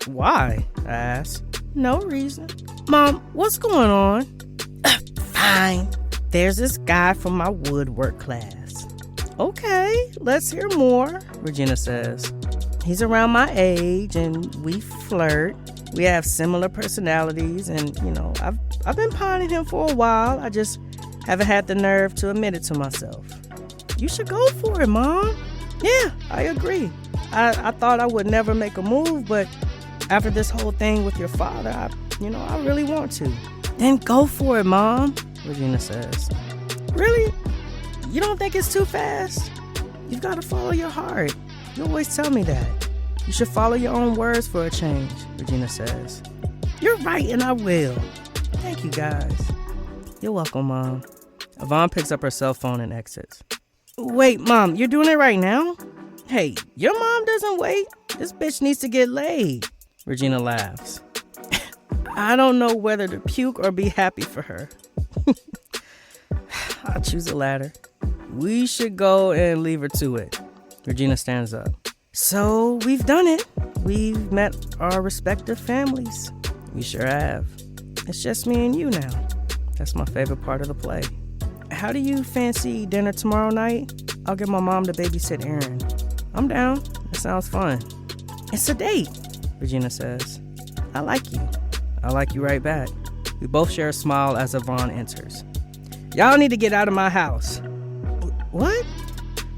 Why? I asked. No reason. Mom, what's going on? Fine. There's this guy from my woodwork class. Okay, let's hear more, Regina says. He's around my age and we flirt. We have similar personalities and, I've been pining him for a while. I just haven't had the nerve to admit it to myself. You should go for it, Mom. Yeah, I agree. I thought I would never make a move, but after this whole thing with your father, I really want to. Then go for it, Mom, Regina says. Really? You don't think it's too fast? You've got to follow your heart. You always tell me that. You should follow your own words for a change, Regina says. You're right, and I will. Thank you, guys. You're welcome, Mom. Yvonne picks up her cell phone and exits. Wait, Mom, you're doing it right now? Hey, your mom doesn't wait. This bitch needs to get laid. Regina laughs. I don't know whether to puke or be happy for her. I'll choose the latter. We should go and leave her to it. Regina stands up. So we've done it. We've met our respective families. We sure have. It's just me and you now. That's my favorite part of the play. How do you fancy dinner tomorrow night? I'll get my mom to babysit Aaron. I'm down. It sounds fun. It's a date, Regina says. I like you. I like you right back. We both share a smile as Yvonne enters. Y'all need to get out of my house. What?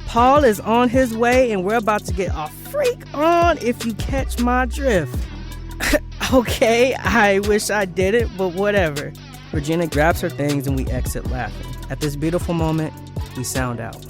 Paul is on his way and we're about to get a freak on if you catch my drift. Okay, I wish I didn't, but whatever. Regina grabs her things and we exit laughing. At this beautiful moment, we sound out.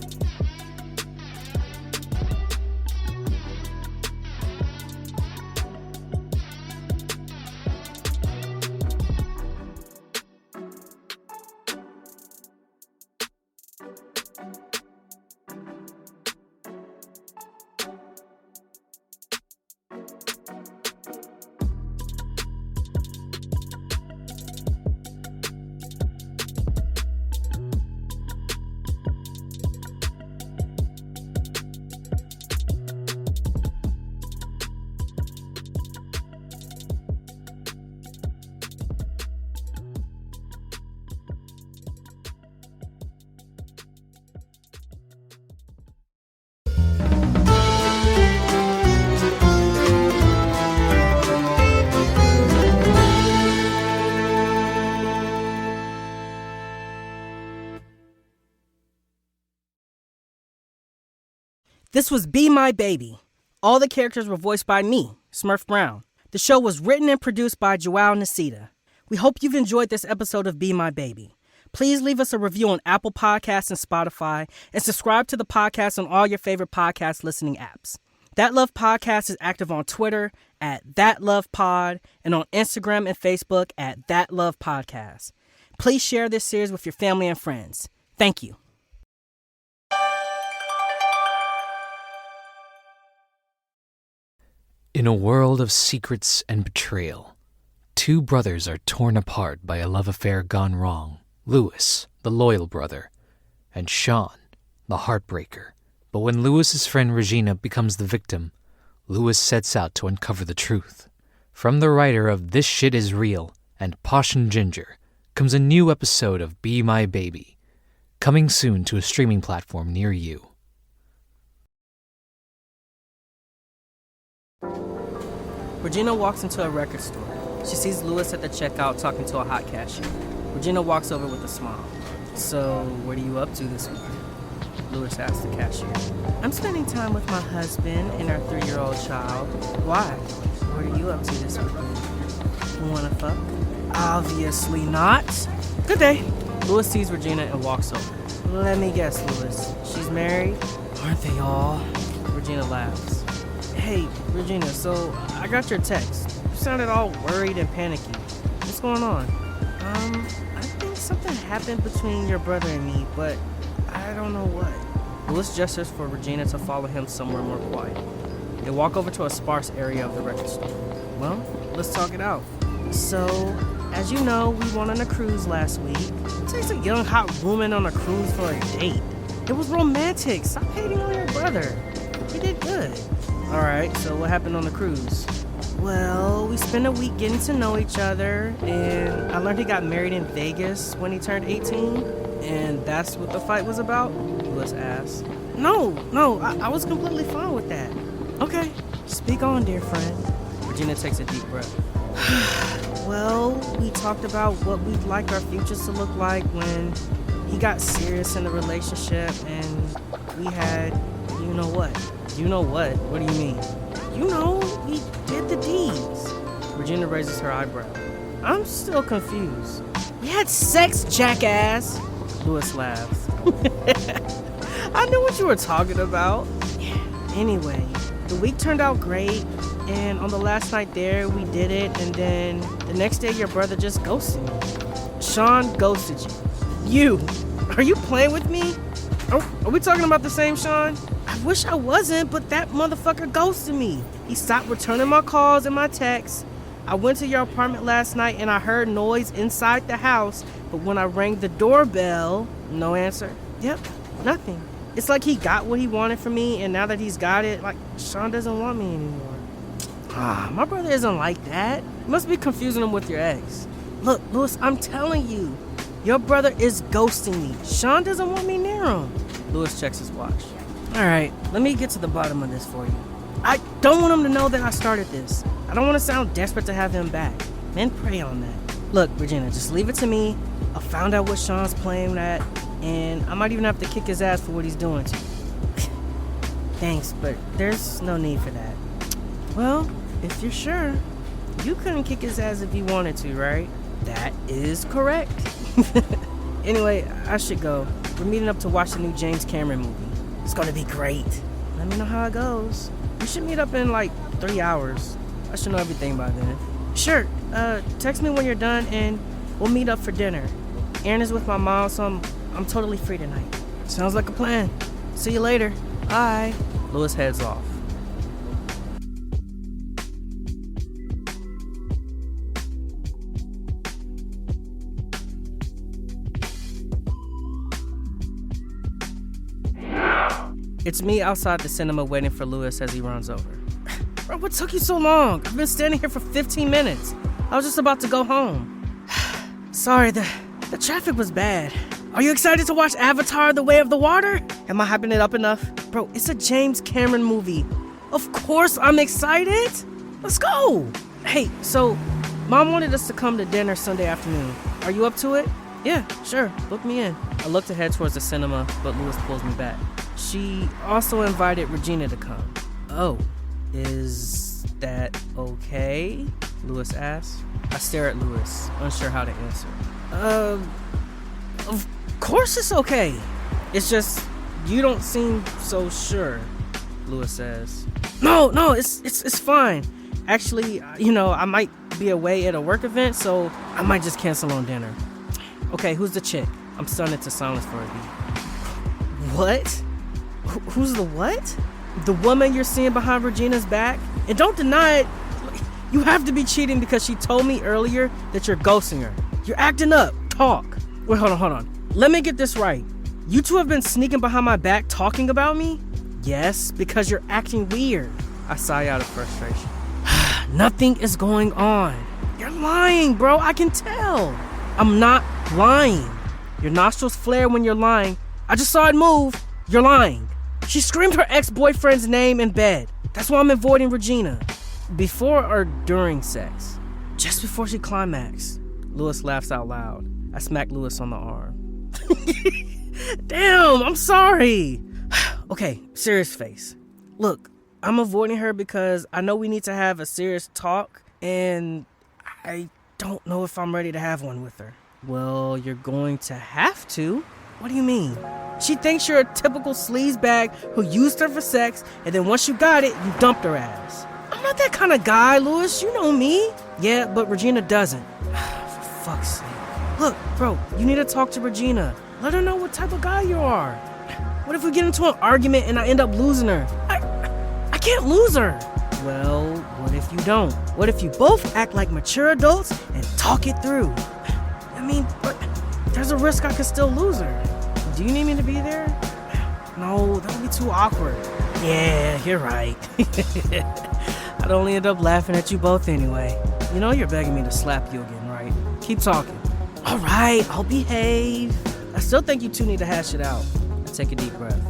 This was Be My Baby. All the characters were voiced by me, Smurf Brown. The show was written and produced by Joao Nasita. We hope you've enjoyed this episode of Be My Baby. Please leave us a review on Apple Podcasts and Spotify, and subscribe to the podcast on all your favorite podcast listening apps. That Love Podcast is active on Twitter at ThatLovePod and on Instagram and Facebook at ThatLovePodcast. Please share this series with your family and friends. Thank you. In a world of secrets and betrayal, two brothers are torn apart by a love affair gone wrong. Louis, the loyal brother, and Shawn, the heartbreaker, But when Lewis's friend Regina becomes the victim, Lewis sets out to uncover the truth. From the writer of This Shit Is Real and Posh and Ginger comes a new episode of Be My Baby, coming soon to a streaming platform near you. Regina walks into a record store. She sees Lewis at the checkout talking to a hot cashier. Regina walks over with a smile. So, what are you up to this weekend? Lewis asks the cashier. I'm spending time with my husband and our 3-year-old child. Why? What are you up to this weekend? Wanna fuck? Obviously not. Good day. Lewis sees Regina and walks over. Let me guess, Lewis. She's married? Aren't they all? Regina laughs. Hey, Regina, so I got your text. You sounded all worried and panicky. What's going on? I think something happened between your brother and me, but I don't know what. Lewis gestures for Regina to follow him somewhere more quiet. They walk over to a sparse area of the record store. Well, let's talk it out. So, as you know, we went on a cruise last week. It takes a young, hot woman on a cruise for a date. It was romantic. Stop hating on your brother. He did good. Alright, so what happened on the cruise? Well, we spent a week getting to know each other, and I learned he got married in Vegas when he turned 18, and that's what the fight was about? Lewis asked. No, I was completely fine with that. Okay, speak on, dear friend. Regina takes a deep breath. Well, we talked about what we'd like our futures to look like when he got serious in the relationship, and we had, you know what? You know what? What do you mean? You know, we did the deeds. Regina raises her eyebrow. I'm still confused. We had sex, jackass. Lewis laughs. I knew what you were talking about. Anyway, the week turned out great, and on the last night there, we did it, and then the next day, your brother just ghosted me. Shawn ghosted you. Are you playing with me? Are we talking about the same Shawn? I wish I wasn't, but that motherfucker ghosted me. He stopped returning my calls and my texts. I went to your apartment last night and I heard noise inside the house, but when I rang the doorbell, no answer. Yep, nothing. It's like he got what he wanted from me, and now that he's got it, like, Shawn doesn't want me anymore. My brother isn't like that. You must be confusing him with your ex. Look, Lewis, I'm telling you, your brother is ghosting me. Shawn doesn't want me near him. Lewis checks his watch. Alright, let me get to the bottom of this for you. I don't want him to know that I started this. I don't want to sound desperate to have him back. Men prey on that. Look, Regina, just leave it to me. I found out what Shawn's playing at, and I might even have to kick his ass for what he's doing to you. Thanks, but there's no need for that. Well, if you're sure, you couldn't kick his ass if you wanted to, right? That is correct. Anyway, I should go. We're meeting up to watch the new James Cameron movie. It's gonna be great. Let me know how it goes. We should meet up in like 3 hours. I should know everything by then. Sure, text me when you're done and we'll meet up for dinner. Aaron is with my mom, so I'm totally free tonight. Sounds like a plan. See you later. Bye. Lewis heads off. It's me outside the cinema waiting for Lewis as he runs over. Bro, what took you so long? I've been standing here for 15 minutes. I was just about to go home. Sorry, the traffic was bad. Are you excited to watch Avatar: The Way of the Water? Am I hyping it up enough? Bro, it's a James Cameron movie. Of course I'm excited. Let's go. Hey, so Mom wanted us to come to dinner Sunday afternoon. Are you up to it? Yeah, sure. Book me in. I look to head towards the cinema, but Lewis pulls me back. She also invited Regina to come. Oh, is that okay? Lewis asks. I stare at Lewis, unsure how to answer. Of course it's okay. It's just, you don't seem so sure, Lewis says. No, it's fine. Actually, I might be away at a work event, so I might just cancel on dinner. Okay, who's the chick? I'm stunned into silence for a beat. What? Who's the what? The woman you're seeing behind Regina's back? And don't deny it. You have to be cheating because she told me earlier that you're ghosting her. You're acting up. Talk. Wait, hold on. Let me get this right. You two have been sneaking behind my back talking about me? Yes, because you're acting weird. I sigh out of frustration. Nothing is going on. You're lying, bro. I can tell. I'm not lying. Your nostrils flare when you're lying. I just saw it move. You're lying. She screamed her ex-boyfriend's name in bed. That's why I'm avoiding Regina. Before or during sex? Just before she climaxed. Lewis laughs out loud. I smack Lewis on the arm. Damn, I'm sorry. Okay, serious face. Look, I'm avoiding her because I know we need to have a serious talk, and I don't know if I'm ready to have one with her. Well, you're going to have to. What do you mean? She thinks you're a typical sleazebag who used her for sex, and then once you got it, you dumped her ass. I'm not that kind of guy, Lewis. You know me. Yeah, but Regina doesn't. For fuck's sake. Look, bro, you need to talk to Regina. Let her know what type of guy you are. What if we get into an argument and I end up losing her? I can't lose her. Well, what if you don't? What if you both act like mature adults and talk it through? I mean, but there's a risk I could still lose her. Do you need me to be there? No, that would be too awkward. Yeah, you're right. I'd only end up laughing at you both anyway. You know you're begging me to slap you again, right? Keep talking. All right, I'll behave. I still think you two need to hash it out. I take a deep breath.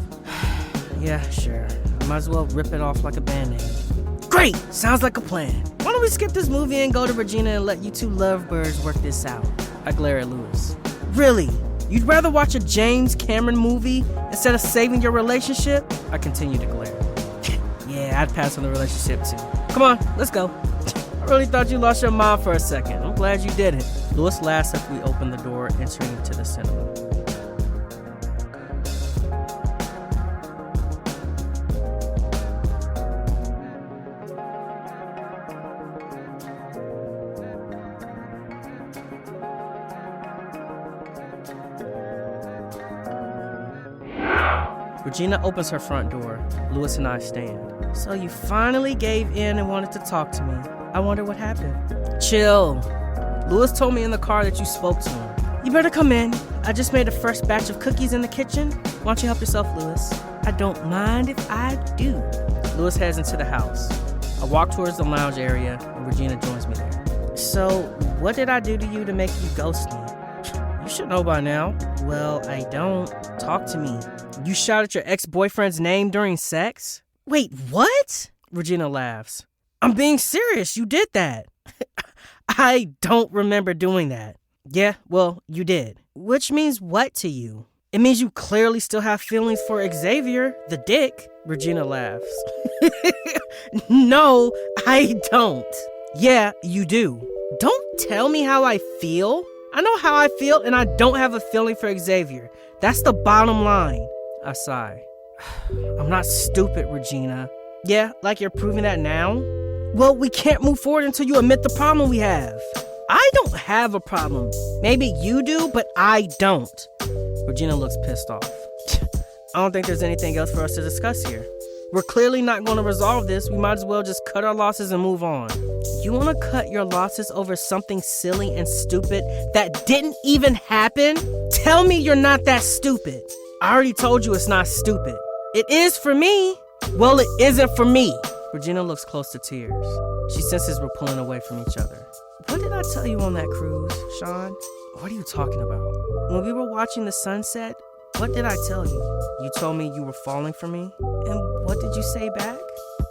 Yeah, sure. I might as well rip it off like a band-aid. Great! Sounds like a plan. Why don't we skip this movie and go to Regina and let you two lovebirds work this out? I glare at Lewis. Really? You'd rather watch a James Cameron movie instead of saving your relationship? I continue to glare. Yeah, I'd pass on the relationship too. Come on, let's go. I really thought you lost your mind for a second. I'm glad you didn't. Lewis laughs as we open the door, entering into the cinema. Regina opens her front door. Lewis and I stand. So you finally gave in and wanted to talk to me. I wonder what happened. Chill. Lewis told me in the car that you spoke to him. You better come in. I just made a fresh batch of cookies in the kitchen. Why don't you help yourself, Lewis? I don't mind if I do. Lewis heads into the house. I walk towards the lounge area, and Regina joins me there. So, what did I do to you to make you ghost me? You should know by now. Well, I don't. Talk to me. You shouted your ex-boyfriend's name during sex? Wait, what? Regina laughs. I'm being serious. You did that. I don't remember doing that. Yeah, well, you did. Which means what to you? It means you clearly still have feelings for Xavier, the dick. Regina laughs. No, I don't. Yeah, you do. Don't tell me how I feel. I know how I feel, and I don't have a feeling for Xavier. That's the bottom line. I sigh. I'm not stupid, Regina. Yeah, like you're proving that now? Well, we can't move forward until you admit the problem we have. I don't have a problem. Maybe you do, but I don't. Regina looks pissed off. I don't think there's anything else for us to discuss here. We're clearly not going to resolve this. We might as well just cut our losses and move on. You want to cut your losses over something silly and stupid that didn't even happen? Tell me you're not that stupid. I already told you it's not stupid. It is for me. Well, it isn't for me. Regina looks close to tears. She senses we're pulling away from each other. What did I tell you on that cruise, Shawn? What are you talking about? When we were watching the sunset, what did I tell you? You told me you were falling for me? And what did you say back?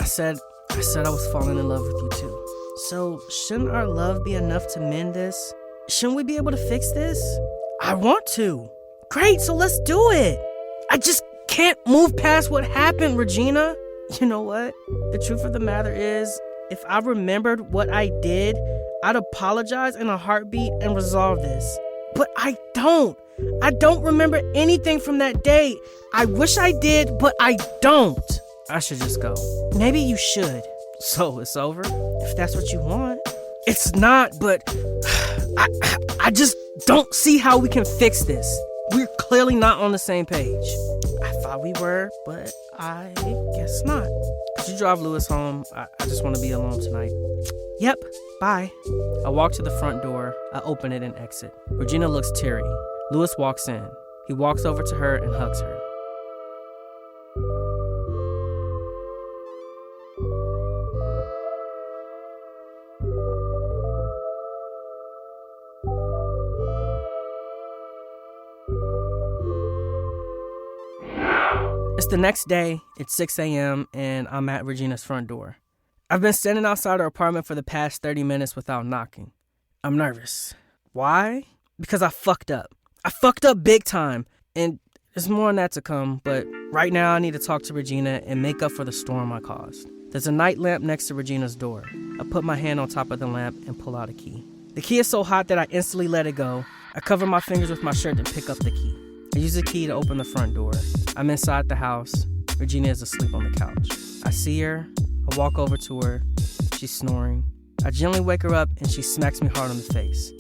I said I was falling in love with you too. So shouldn't our love be enough to mend this? Shouldn't we be able to fix this? I want to. Great, so let's do it. I just can't move past what happened, Regina. You know what? The truth of the matter is, if I remembered what I did, I'd apologize in a heartbeat and resolve this. But I don't. I don't remember anything from that day. I wish I did, but I don't. I should just go. Maybe you should. So it's over? If that's what you want. It's not, but I just don't see how we can fix this. We're clearly not on the same page. I thought we were, but I guess not. Could you drive Lewis home? I just want to be alone tonight. Yep, bye. I walk to the front door. I open it and exit. Regina looks teary. Lewis walks in. He walks over to her and hugs her. the next day. It's 6 a.m. and I'm at Regina's front door. I've been standing outside her apartment for the past 30 minutes without knocking. I'm nervous. Why? Because I fucked up. I fucked up big time. And there's more on that to come, but right now I need to talk to Regina and make up for the storm I caused. There's a night lamp next to Regina's door. I put my hand on top of the lamp and pull out a key. The key is so hot that I instantly let it go. I cover my fingers with my shirt and pick up the key. I use the key to open the front door. I'm inside the house. Regina is asleep on the couch. I see her. I walk over to her. She's snoring. I gently wake her up and she smacks me hard on the face.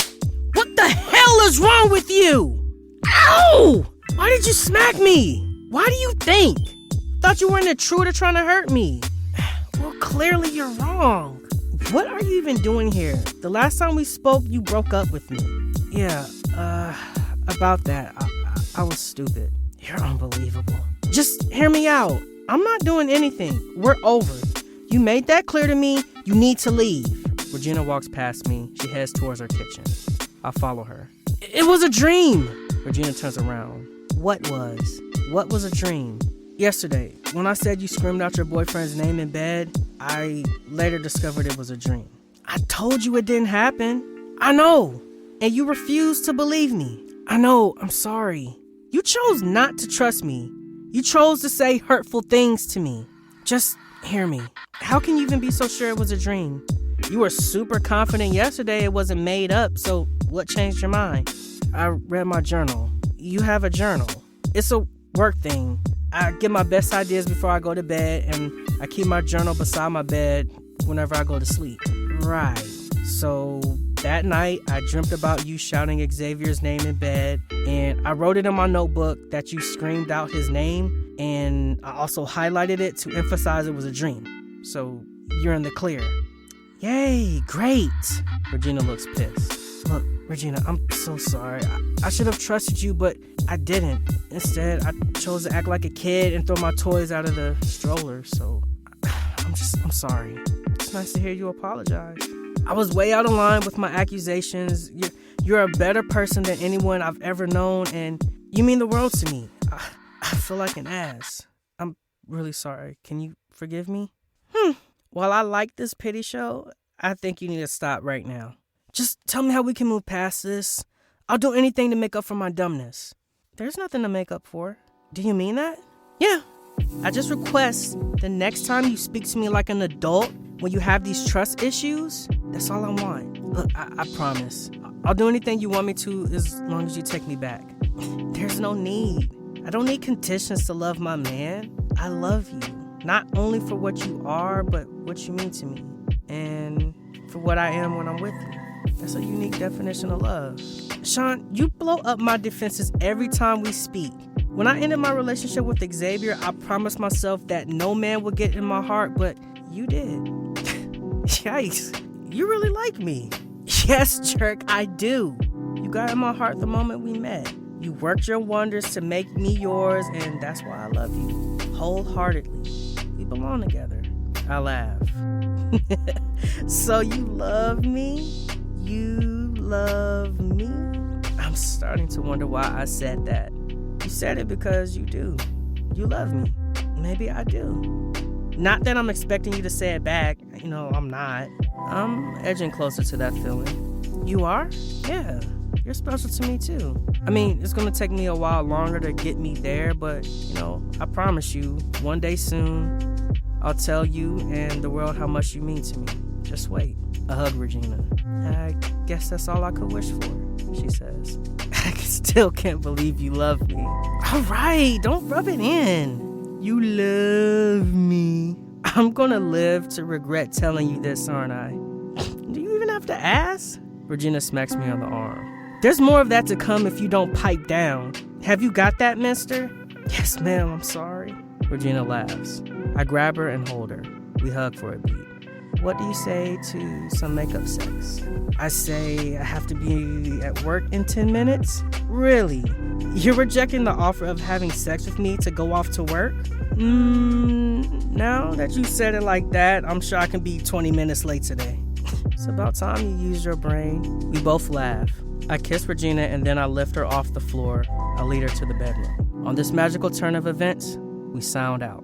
What the hell is wrong with you? Ow! Why did you smack me? Why do you think? Thought you were an intruder trying to hurt me. Well, clearly you're wrong. What are you even doing here? The last time we spoke, you broke up with me. Yeah, about that. I was stupid. You're unbelievable. Just hear me out. I'm not doing anything. We're over. You made that clear to me. You need to leave. Regina walks past me. She heads towards her kitchen. I follow her. It was a dream. Regina turns around. What was a dream? Yesterday, when I said you screamed out your boyfriend's name in bed, I later discovered it was a dream. I told you it didn't happen. I know. And you refused to believe me. I know. I'm sorry. You chose not to trust me. You chose to say hurtful things to me. Just hear me. How can you even be so sure it was a dream? You were super confident yesterday it wasn't made up, so what changed your mind? I read my journal. You have a journal. It's a work thing. I get my best ideas before I go to bed, and I keep my journal beside my bed whenever I go to sleep. Right. So that night, I dreamt about you shouting Xavier's name in bed, and I wrote it in my notebook that you screamed out his name, and I also highlighted it to emphasize it was a dream. So you're in the clear. Yay, great. Regina looks pissed. Look, Regina, I'm so sorry. I should have trusted you, but I didn't. Instead, I chose to act like a kid and throw my toys out of the stroller, so I'm sorry. It's nice to hear you apologize. I was way out of line with my accusations. You're a better person than anyone I've ever known, and you mean the world to me. I feel like an ass. I'm really sorry. Can you forgive me? While I like this pity show, I think you need to stop right now. Just tell me how we can move past this. I'll do anything to make up for my dumbness. There's nothing to make up for. Do you mean that? Yeah. I just request the next time you speak to me like an adult when you have these trust issues, that's all I want. Look, I promise. I'll do anything you want me to as long as you take me back. There's no need. I don't need conditions to love my man. I love you. Not only for what you are, but what you mean to me. And for what I am when I'm with you. That's a unique definition of love. Shawn, you blow up my defenses every time we speak. When I ended my relationship with Xavier, I promised myself that no man would get in my heart, but you did. Yikes, you really like me. Yes, jerk, I do. You got in my heart the moment we met. You worked your wonders to make me yours, and that's why I love you. Wholeheartedly. We belong together. I laugh. So you love me? You love me? I'm starting to wonder why I said that. You said it because you do. You love me. Maybe I do. Not that I'm expecting you to say it back. I'm not. I'm edging closer to that feeling. You are? Yeah. You're special to me too. It's gonna take me a while longer to get me there, but, I promise you, one day soon, I'll tell you and the world how much you mean to me. Just wait. A hug, Regina. I guess that's all I could wish for, she says. I still can't believe you love me. All right, don't rub it in. You love me. I'm gonna live to regret telling you this, aren't I? Do you even have to ask? Regina smacks me on the arm. There's more of that to come if you don't pipe down. Have you got that, mister? Yes, ma'am, I'm sorry. Regina laughs. I grab her and hold her. We hug for a beat. What do you say to some makeup sex? I say I have to be at work in 10 minutes? Really? You're rejecting the offer of having sex with me to go off to work? Now that you said it like that, I'm sure I can be 20 minutes late today. It's about time you used your brain. We both laugh. I kiss Regina and then I lift her off the floor. I lead her to the bedroom. On this magical turn of events, we sound out.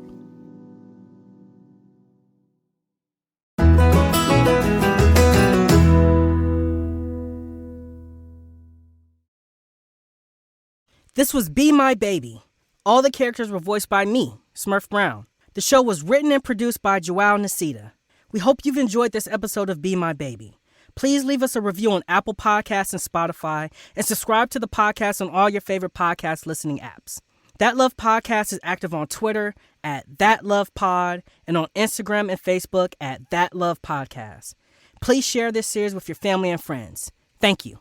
This was Be My Baby. All the characters were voiced by me, Smurf Brown. The show was written and produced by Joao Nasita. We hope you've enjoyed this episode of Be My Baby. Please leave us a review on Apple Podcasts and Spotify, and subscribe to the podcast on all your favorite podcast listening apps. That Love Podcast is active on Twitter at ThatLovePod and on Instagram and Facebook at That Love Podcast. Please share this series with your family and friends. Thank you.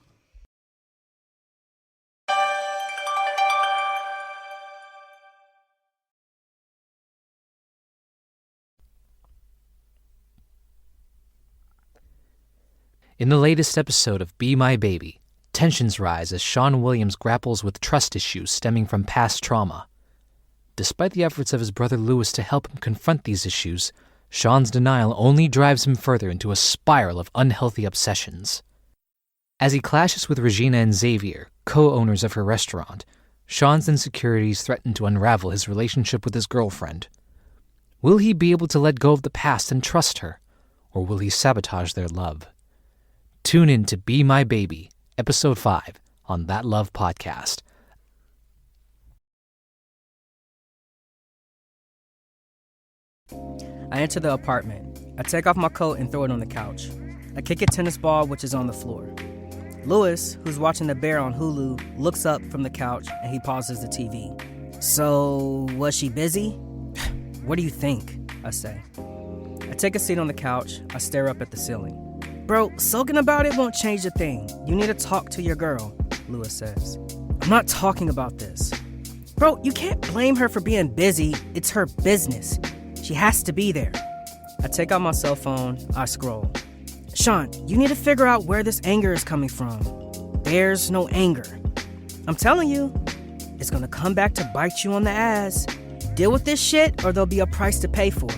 In the latest episode of Be My Baby, tensions rise as Shawn Williams grapples with trust issues stemming from past trauma. Despite the efforts of his brother Lewis to help him confront these issues, Shawn's denial only drives him further into a spiral of unhealthy obsessions. As he clashes with Regina and Xavier, co-owners of her restaurant, Shawn's insecurities threaten to unravel his relationship with his girlfriend. Will he be able to let go of the past and trust her, or will he sabotage their love? Tune in to Be My Baby, Episode 5, on That Love Podcast. I enter the apartment. I take off my coat and throw it on the couch. I kick a tennis ball, which is on the floor. Lewis, who's watching The Bear on Hulu, looks up from the couch and he pauses the TV. So, was she busy? What do you think? I say. I take a seat on the couch. I stare up at the ceiling. Bro, sulking about it won't change a thing. You need to talk to your girl, Lewis says. I'm not talking about this. Bro, you can't blame her for being busy. It's her business. She has to be there. I take out my cell phone. I scroll. Shawn, you need to figure out where this anger is coming from. There's no anger. I'm telling you, it's gonna come back to bite you on the ass. Deal with this shit or there'll be a price to pay for.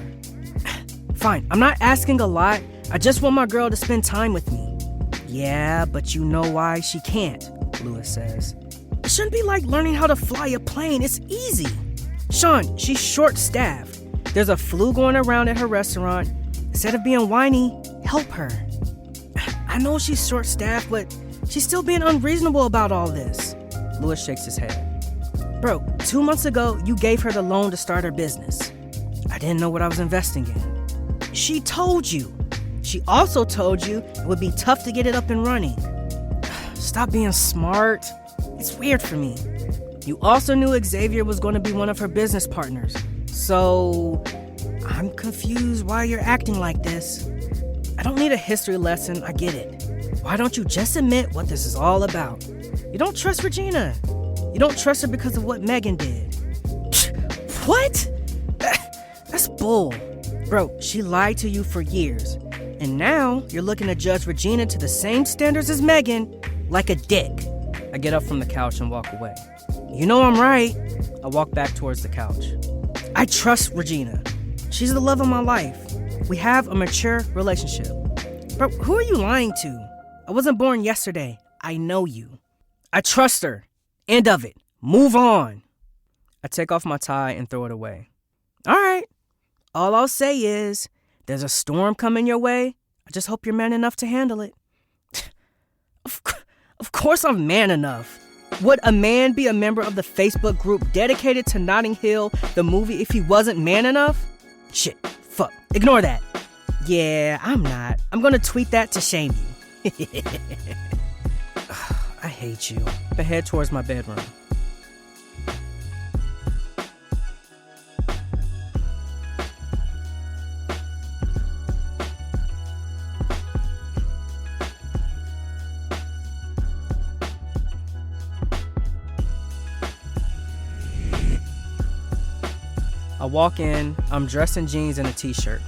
Fine, I'm not asking a lot. I just want my girl to spend time with me. Yeah, but you know why she can't, Lewis says. It shouldn't be like learning how to fly a plane. It's easy. Shawn, she's short-staffed. There's a flu going around at her restaurant. Instead of being whiny, help her. I know she's short-staffed, but she's still being unreasonable about all this. Lewis shakes his head. Bro, 2 months ago, you gave her the loan to start her business. I didn't know what I was investing in. She told you. She also told you it would be tough to get it up and running. Stop being smart. It's weird for me. You also knew Xavier was going to be one of her business partners. So, I'm confused why you're acting like this. I don't need a history lesson, I get it. Why don't you just admit what this is all about? You don't trust Regina. You don't trust her because of what Megan did. What? That's bull. Bro, she lied to you for years. And now, you're looking to judge Regina to the same standards as Megan, like a dick. I get up from the couch and walk away. You know I'm right. I walk back towards the couch. I trust Regina. She's the love of my life. We have a mature relationship. Bro, who are you lying to? I wasn't born yesterday. I know you. I trust her. End of it. Move on. I take off my tie and throw it away. All right. All I'll say is, there's a storm coming your way. I just hope you're man enough to handle it. Of course I'm man enough. Would a man be a member of the Facebook group dedicated to Notting Hill, the movie, if he wasn't man enough? Shit, fuck, ignore that. Yeah, I'm not. I'm gonna tweet that to shame you. I hate you. I head towards my bedroom. I walk in, I'm dressed in jeans and a t-shirt.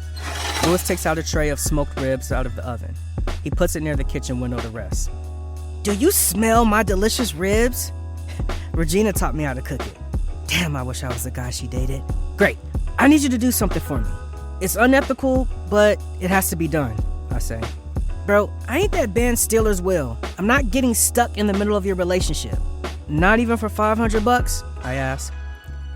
Lewis takes out a tray of smoked ribs out of the oven. He puts it near the kitchen window to rest. Do you smell my delicious ribs? Regina taught me how to cook it. Damn, I wish I was the guy she dated. Great, I need you to do something for me. It's unethical, but it has to be done, I say. Bro, I ain't that Ben Stiller's Will. I'm not getting stuck in the middle of your relationship. Not even for $500, I ask.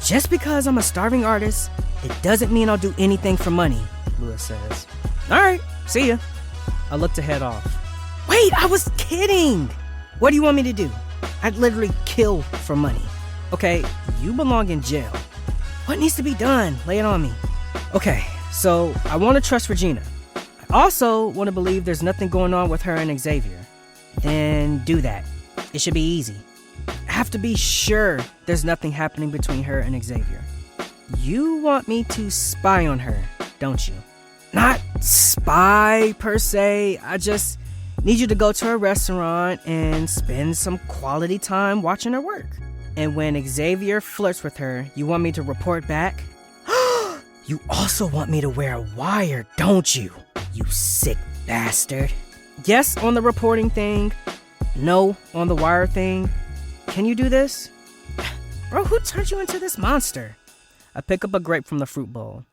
Just because I'm a starving artist, it doesn't mean I'll do anything for money, Lewis says. All right, see ya. I look to head off. Wait, I was kidding. What do you want me to do? I'd literally kill for money. Okay, you belong in jail. What needs to be done? Lay it on me. Okay, so I want to trust Regina. I also want to believe there's nothing going on with her and Xavier. Then do that. It should be easy. I have to be sure there's nothing happening between her and Xavier. You want me to spy on her, don't you? Not spy per se. I just need you to go to a restaurant and spend some quality time watching her work. And when Xavier flirts with her, you want me to report back? You also want me to wear a wire, don't you? You sick bastard. Yes on the reporting thing, no on the wire thing. Can you do this? Bro, who turned you into this monster? I pick up a grape from the fruit bowl.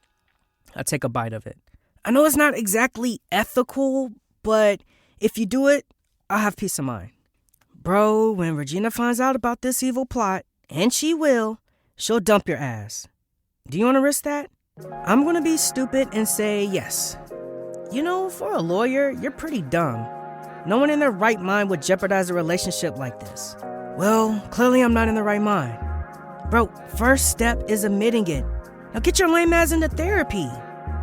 I take a bite of it. I know it's not exactly ethical, but if you do it, I'll have peace of mind. Bro, when Regina finds out about this evil plot, and she will, she'll dump your ass. Do you want to risk that? I'm going to be stupid and say yes. You know, for a lawyer, you're pretty dumb. No one in their right mind would jeopardize a relationship like this. Well, clearly I'm not in the right mind. Bro, first step is admitting it. Now get your lame ass into therapy.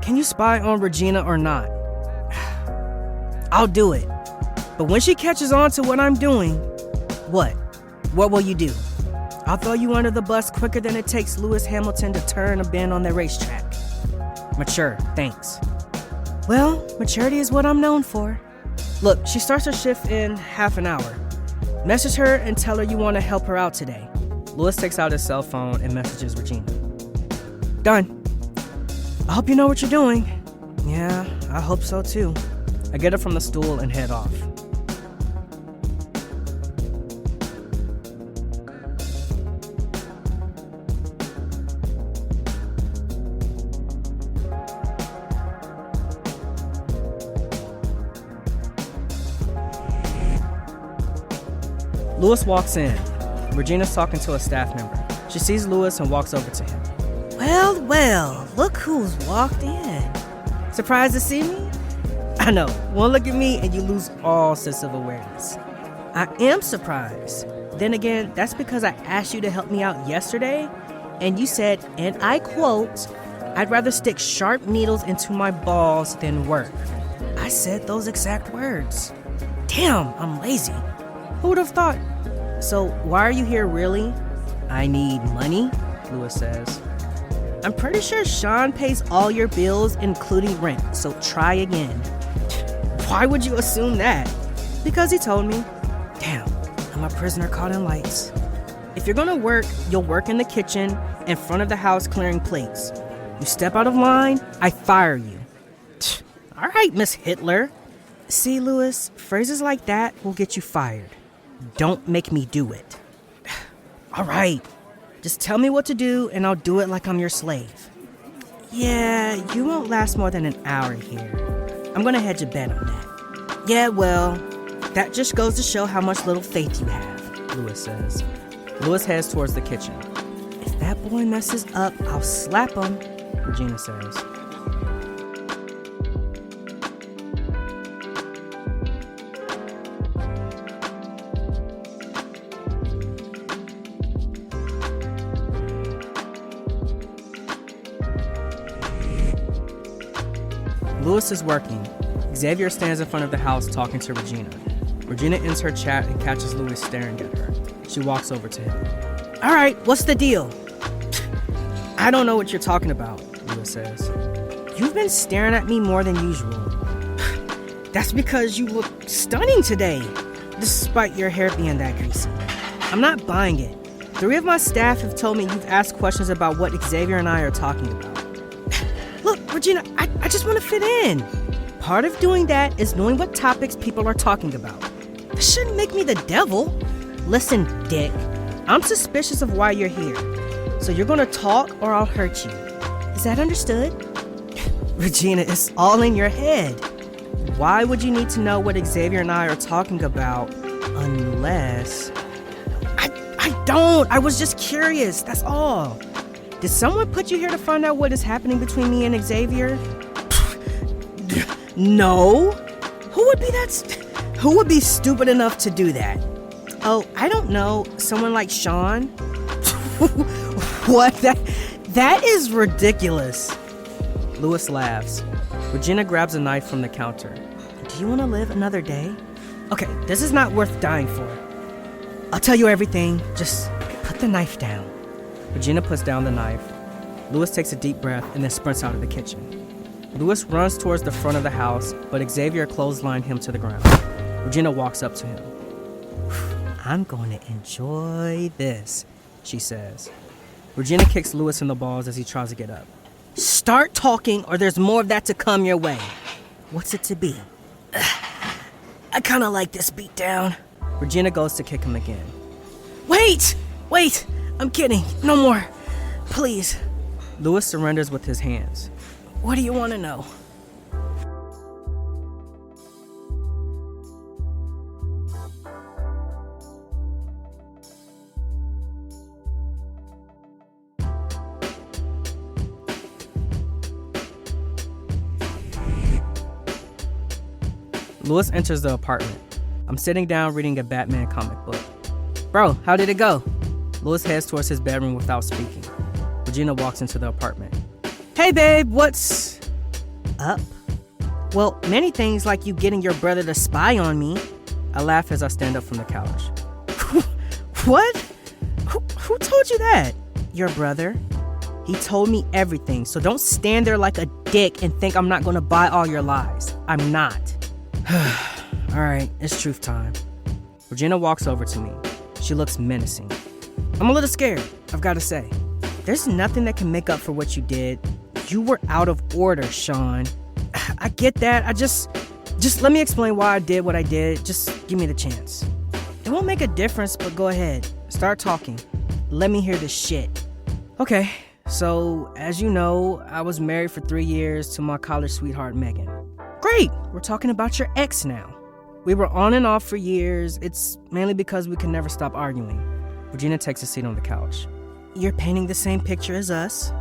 Can you spy on Regina or not? I'll do it. But when she catches on to what I'm doing, what? What will you do? I'll throw you under the bus quicker than it takes Lewis Hamilton to turn a bend on the racetrack. Mature, thanks. Well, maturity is what I'm known for. Look, she starts her shift in half an hour. Message her and tell her you want to help her out today. Lewis takes out his cell phone and messages Regina. Done. I hope you know what you're doing. Yeah, I hope so too. I get up from the stool and head off. Lewis walks in. Regina's talking to a staff member. She sees Lewis and walks over to him. Well, look who's walked in. Surprised to see me? I know, one look at me and you lose all sense of awareness. I am surprised. Then again, that's because I asked you to help me out yesterday, and you said, and I quote, I'd rather stick sharp needles into my balls than work. I said those exact words. Damn, I'm lazy. Who would have thought? So why are you here really? I need money, Lewis says. I'm pretty sure Shawn pays all your bills, including rent, so try again. Why would you assume that? Because he told me. Damn, I'm a prisoner caught in lights. If you're gonna work, you'll work in the kitchen, in front of the house clearing plates. You step out of line, I fire you. All right, Miss Hitler. See, Lewis, phrases like that will get you fired. Don't make me do it. All right, just tell me what to do and I'll do it like I'm your slave. Yeah, you won't last more than an hour here. I'm gonna hedge a bet on that. Yeah, well, that just goes to show how much little faith you have, Lewis says. Lewis heads towards the kitchen. If that boy messes up, I'll slap him, Regina says. Lewis is working. Xavier stands in front of the house talking to Regina. Regina ends her chat and catches Lewis staring at her. She walks over to him. All right, what's the deal? I don't know what you're talking about, Lewis says. You've been staring at me more than usual. That's because you look stunning today, despite your hair being that greasy. I'm not buying it. 3 of my staff have told me you've asked questions about what Xavier and I are talking about. Look, Regina, I just want to fit in. Part of doing that is knowing what topics people are talking about. This shouldn't make me the devil. Listen, Dick, I'm suspicious of why you're here. So you're going to talk or I'll hurt you. Is that understood? Regina, it's all in your head. Why would you need to know what Xavier and I are talking about unless... I don't. I was just curious. That's all. Did someone put you here to find out what is happening between me and Xavier? No. Who would be stupid enough to do that? Oh, I don't know. Someone like Shawn? What? That is ridiculous. Louis laughs. Regina grabs a knife from the counter. Do you want to live another day? Okay, this is not worth dying for. I'll tell you everything. Just put the knife down. Regina puts down the knife. Louis takes a deep breath and then sprints out of the kitchen. Louis runs towards the front of the house, but Xavier clotheslined him to the ground. Regina walks up to him. I'm going to enjoy this, she says. Regina kicks Louis in the balls as he tries to get up. Start talking or there's more of that to come your way. What's it to be? I kind of like this beatdown. Regina goes to kick him again. Wait! I'm kidding. No more. Please. Louis surrenders with his hands. What do you want to know? Louis enters the apartment. I'm sitting down reading a Batman comic book. Bro, how did it go? Louis heads towards his bedroom without speaking. Regina walks into the apartment. Hey babe, what's up? Well, many things like you getting your brother to spy on me. I laugh as I stand up from the couch. What? Who told you that? Your brother. He told me everything, so don't stand there like a dick and think I'm not gonna buy all your lies. I'm not. Alright, it's truth time. Regina walks over to me. She looks menacing. I'm a little scared, I've gotta say. There's nothing that can make up for what you did. You were out of order, Shawn. I get that. Just let me explain why I did what I did. Just give me the chance. It won't make a difference, but go ahead. Start talking. Let me hear the shit. Okay, so as you know, I was married for 3 years to my college sweetheart, Megan. Great, we're talking about your ex now. We were on and off for years. It's mainly because we could never stop arguing. Regina takes a seat on the couch. You're painting the same picture as us.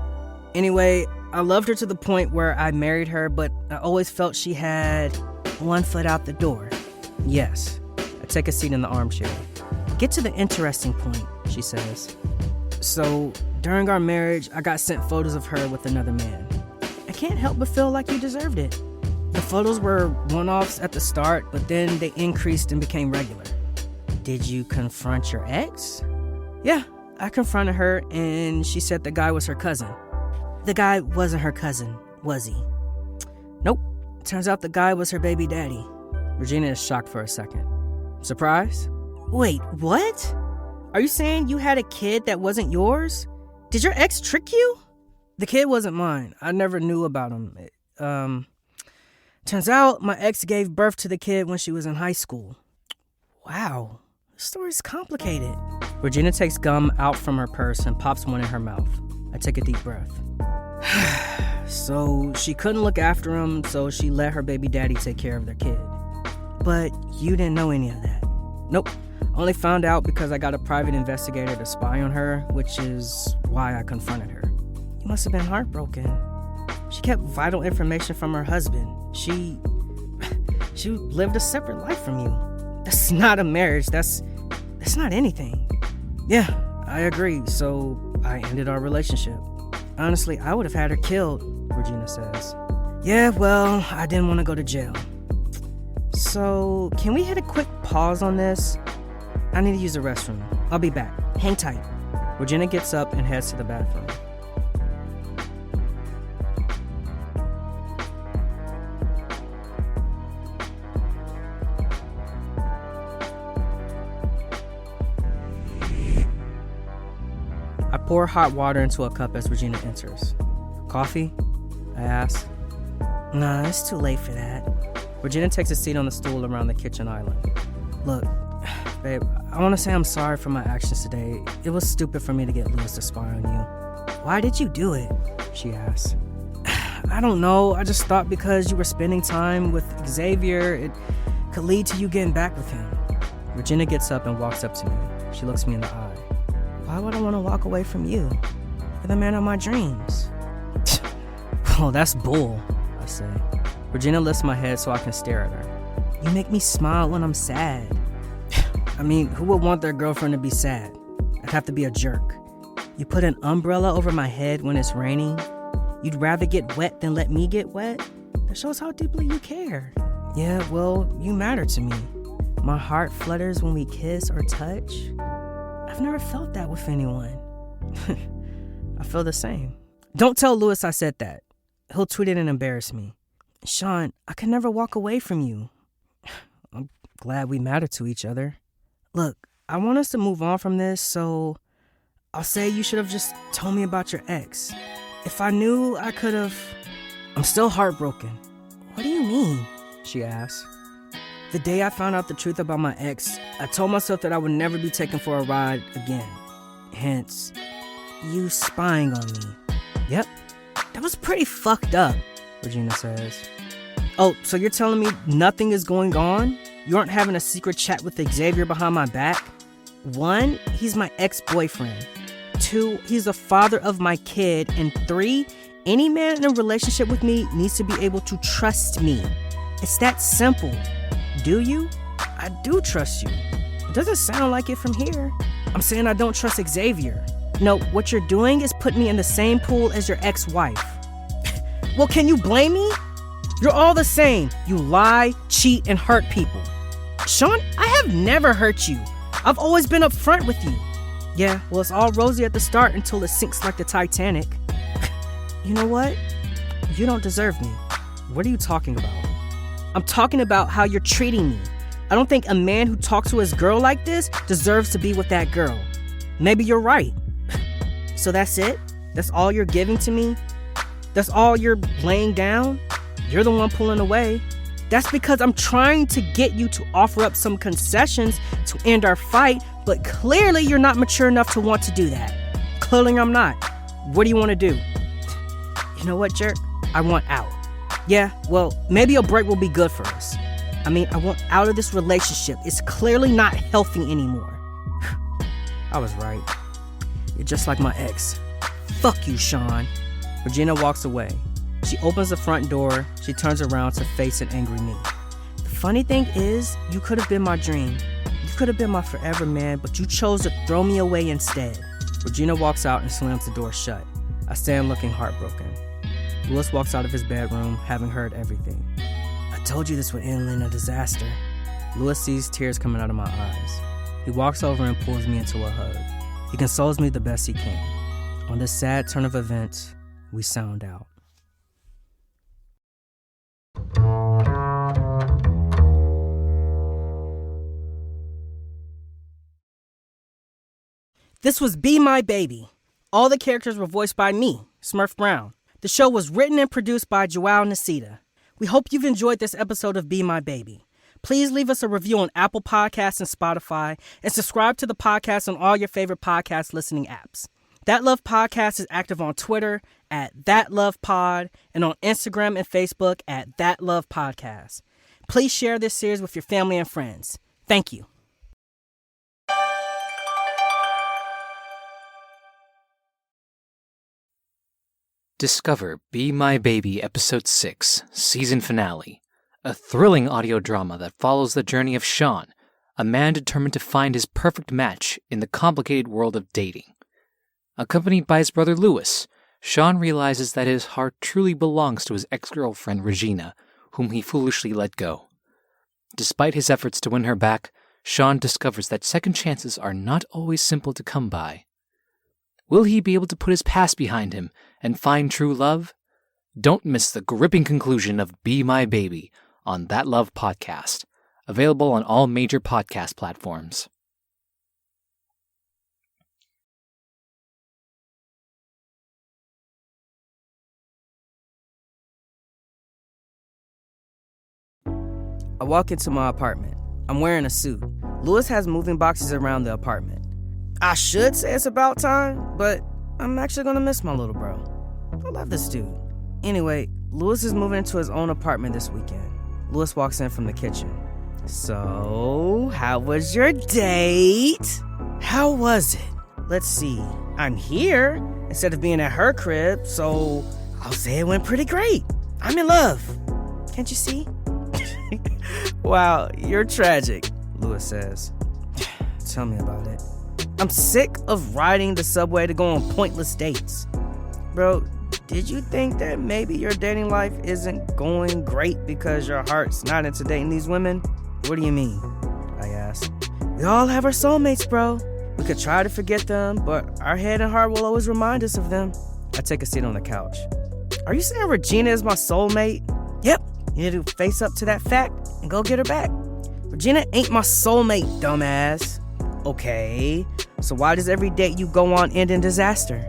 Anyway, I loved her to the point where I married her, but I always felt she had one foot out the door. Yes. I take a seat in the armchair. Get to the interesting point, she says. So, during our marriage, I got sent photos of her with another man. I can't help but feel like you deserved it. The photos were one-offs at the start, but then they increased and became regular. Did you confront your ex? Yeah, I confronted her, and she said the guy was her cousin. The guy wasn't her cousin, was he? Nope. Turns out the guy was her baby daddy. Regina is shocked for a second. Surprised? Wait, what? Are you saying you had a kid that wasn't yours? Did your ex trick you? The kid wasn't mine. I never knew about him. Turns out my ex gave birth to the kid when she was in high school. Wow, this story's complicated. Regina takes gum out from her purse and pops one in her mouth. I take a deep breath. So she couldn't look after him, so she let her baby daddy take care of their kid. But you didn't know any of that? Nope. Only found out because I got a private investigator to spy on her, which is why I confronted her. You must have been heartbroken. She kept vital information from her husband. She lived a separate life from you. That's not a marriage. That's not anything. Yeah, I agree. So I ended our relationship. Honestly, I would have had her killed, Regina says. Yeah, well, I didn't want to go to jail. So, can we hit a quick pause on this? I need to use the restroom. I'll be back. Hang tight. Regina gets up and heads to the bathroom. I pour hot water into a cup as Regina enters. Coffee? I ask. Nah, it's too late for that. Regina takes a seat on the stool around the kitchen island. Look, babe, I want to say I'm sorry for my actions today. It was stupid for me to get Louis to spy on you. Why did you do it? She asks. I don't know. I just thought because you were spending time with Xavier, it could lead to you getting back with him. Regina gets up and walks up to me. She looks me in the eye. Why would I want to walk away from you? You're the man of my dreams. Oh, that's bull, I say. Regina lifts my head so I can stare at her. You make me smile when I'm sad. I mean, who would want their girlfriend to be sad? I'd have to be a jerk. You put an umbrella over my head when it's raining. You'd rather get wet than let me get wet? That shows how deeply you care. Yeah, well, you matter to me. My heart flutters when we kiss or touch. I've never felt that with anyone. I feel the same. Don't tell Lewis I said that. He'll tweet it and embarrass me. Shawn, I can never walk away from you. I'm glad we matter to each other. Look, I want us to move on from this, so I'll say you should have just told me about your ex. If I knew, I could have... I'm still heartbroken. What do you mean? She asks. The day I found out the truth about my ex, I told myself that I would never be taken for a ride again. Hence, you spying on me. Yep, that was pretty fucked up, Regina says. Oh, so you're telling me nothing is going on? You aren't having a secret chat with Xavier behind my back? 1, he's my ex-boyfriend. 2, he's the father of my kid. And 3, any man in a relationship with me needs to be able to trust me. It's that simple. Do you? I do trust you. It doesn't sound like it from here. I'm saying I don't trust Xavier. No, what you're doing is put me in the same pool as your ex-wife. Well, can you blame me? You're all the same. You lie, cheat, and hurt people. Shawn, I have never hurt you. I've always been upfront with you. Yeah, well, it's all rosy at the start until it sinks like the Titanic. You know what? You don't deserve me. What are you talking about? I'm talking about how you're treating me. I don't think a man who talks to his girl like this deserves to be with that girl. Maybe you're right. So that's it? That's all you're giving to me? That's all you're laying down? You're the one pulling away. That's because I'm trying to get you to offer up some concessions to end our fight, but clearly you're not mature enough to want to do that. Clearly I'm not. What do you want to do? You know what, jerk? I want out. Yeah, well, maybe a break will be good for us. I mean, I want out of this relationship. It's clearly not healthy anymore. I was right. You're just like my ex. Fuck you, Shawn. Regina walks away. She opens the front door. She turns around to face an angry me. The funny thing is, you could have been my dream. You could have been my forever man, but you chose to throw me away instead. Regina walks out and slams the door shut. I stand looking heartbroken. Lewis walks out of his bedroom, having heard everything. I told you this would end in a disaster. Lewis sees tears coming out of my eyes. He walks over and pulls me into a hug. He consoles me the best he can. On this sad turn of events, we sound out. This was Be My Baby. All the characters were voiced by me, Smurf Brown. The show was written and produced by Joao Nacida. We hope you've enjoyed this episode of Be My Baby. Please leave us a review on Apple Podcasts and Spotify, and subscribe to the podcast on all your favorite podcast listening apps. That Love Podcast is active on Twitter @ThatLovePod and on Instagram and Facebook @ThatLovePodcast. Please share this series with your family and friends. Thank you. Discover Be My Baby Episode 6, Season Finale, a thrilling audio drama that follows the journey of Shawn, a man determined to find his perfect match in the complicated world of dating. Accompanied by his brother Lewis, Shawn realizes that his heart truly belongs to his ex-girlfriend Regina, whom he foolishly let go. Despite his efforts to win her back, Shawn discovers that second chances are not always simple to come by. Will he be able to put his past behind him and find true love? Don't miss the gripping conclusion of Be My Baby on That Love Podcast, available on all major podcast platforms. I walk into my apartment. I'm wearing a suit. Lewis has moving boxes around the apartment. I should say it's about time, but I'm actually gonna miss my little bro. I love this dude. Anyway, Lewis is moving into his own apartment this weekend. Lewis walks in from the kitchen. So, how was your date? How was it? Let's see. I'm here. instead of being at her crib, so I'll say it went pretty great. I'm in love. Can't you see? Wow, you're tragic, Lewis says. Tell me about it. I'm sick of riding the subway to go on pointless dates. Bro, did you think that maybe your dating life isn't going great because your heart's not into dating these women? What do you mean? I ask. We all have our soulmates, bro. We could try to forget them, but our head and heart will always remind us of them. I take a seat on the couch. Are you saying Regina is my soulmate? Yep. You need to face up to that fact and go get her back. Regina ain't my soulmate, dumbass. Okay, so why does every date you go on end in disaster?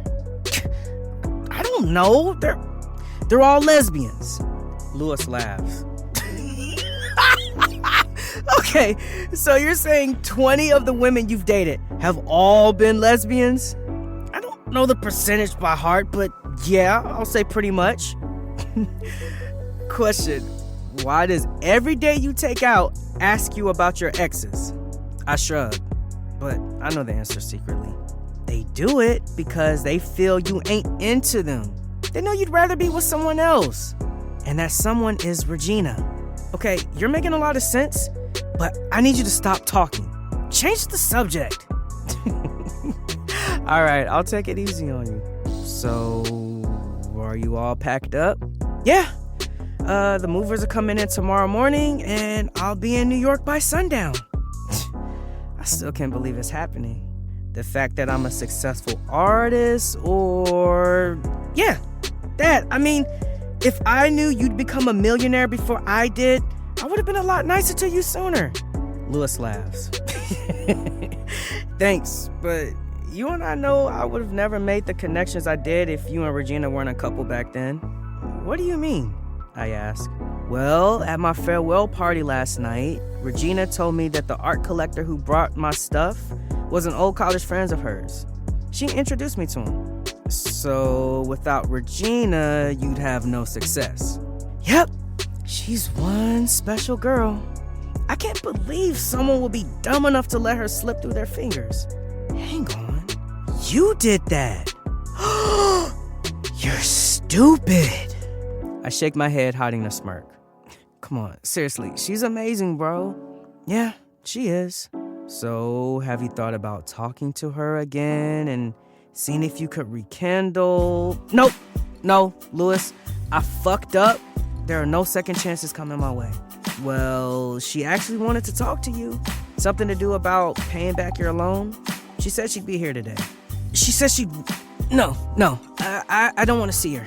I don't know. They're all lesbians. Lewis laughs. Okay, so you're saying 20 of the women you've dated have all been lesbians? I don't know the percentage by heart, but yeah, I'll say pretty much. Question, why does every date you take out ask you about your exes? I shrug, but I know the answer secretly. They do it because they feel you ain't into them. They know you'd rather be with someone else. And that someone is Regina. Okay, you're making a lot of sense, but I need you to stop talking. Change the subject. All right, I'll take it easy on you. So, are you all packed up? Yeah. The movers are coming in tomorrow morning, and I'll be in New York by sundown. I still can't believe it's happening. The fact that I'm a successful artist, or... Yeah, that. I mean, if I knew you'd become a millionaire before I did, I would have been a lot nicer to you sooner. Lewis laughs. Thanks, but you and I know I would have never made the connections I did if you and Regina weren't a couple back then. What do you mean? I ask. Well, at my farewell party last night, Regina told me that the art collector who brought my stuff was an old college friend of hers. She introduced me to him. So, without Regina, you'd have no success. Yep, she's one special girl. I can't believe someone will be dumb enough to let her slip through their fingers. Hang on. You did that. You're stupid. I shake my head, hiding a smirk. Come on, seriously, she's amazing, bro. Yeah, she is. So, have you thought about talking to her again and seeing if you could rekindle? Nope. No, Lewis, I fucked up. There are no second chances coming my way. Well, she actually wanted to talk to you. Something to do about paying back your loan. She said she'd be here today. She said she'd... No, I don't want to see her.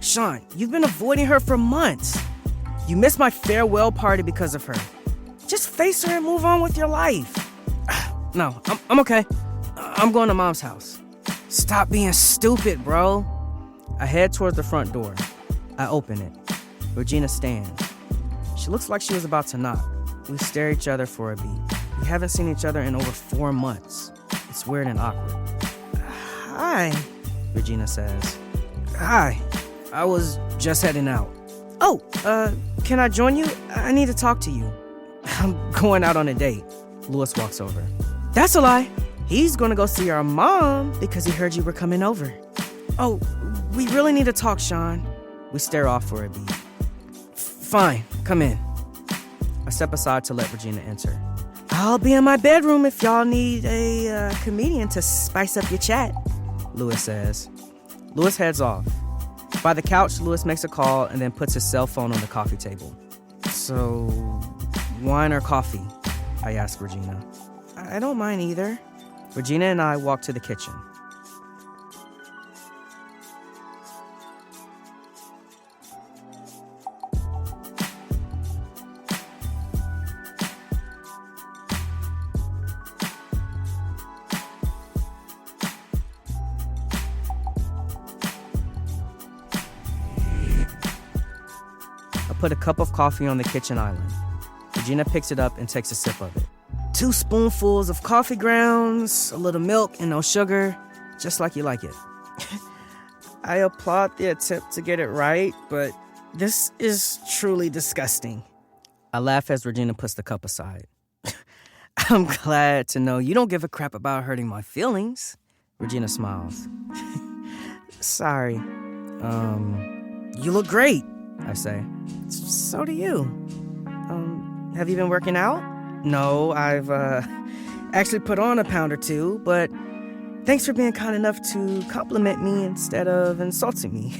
Shawn, you've been avoiding her for months. You missed my farewell party because of her. Just face her and move on with your life. No, I'm okay. I'm going to Mom's house. Stop being stupid, bro. I head towards the front door. I open it. Regina stands. She looks like she was about to knock. We stare at each other for a beat. We haven't seen each other in over 4 months. It's weird and awkward. Hi, Regina says. Hi. I was just heading out. Oh, can I join you? I need to talk to you. I'm going out on a date. Lewis walks over. That's a lie. He's gonna go see our mom because he heard you were coming over. Oh, we really need to talk, Shawn. We stare off for a beat. Fine, come in. I step aside to let Regina enter. I'll be in my bedroom if y'all need a comedian to spice up your chat, Lewis says. Lewis heads off. By the couch, Lewis makes a call and then puts his cell phone on the coffee table. So, wine or coffee? I ask Regina. I don't mind either. Regina and I walk to the kitchen. I put a cup of coffee on the kitchen island. Regina picks it up and takes a sip of it. 2 spoonfuls of coffee grounds, a little milk, and no sugar, just like you like it. I applaud the attempt to get it right, but this is truly disgusting. I laugh as Regina puts the cup aside. I'm glad to know you don't give a crap about hurting my feelings. Regina smiles. Sorry. You look great, I say. So do you. Have you been working out? No, I've actually put on a pound or two, but thanks for being kind enough to compliment me instead of insulting me.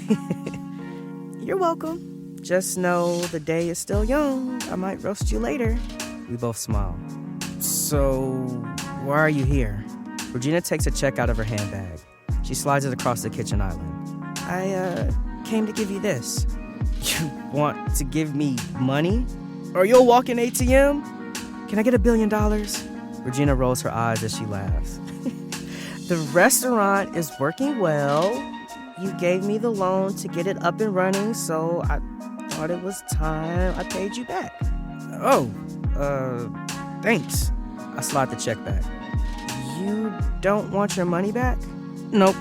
You're welcome. Just know the day is still young. I might roast you later. We both smile. So, why are you here? Regina takes a check out of her handbag. She slides it across the kitchen island. I came to give you this. You want to give me money? Are you a walking ATM? Can I get $1 billion? Regina rolls her eyes as she laughs. The restaurant is working well. You gave me the loan to get it up and running, so I thought it was time I paid you back. Oh, thanks. I slide the check back. You don't want your money back? Nope.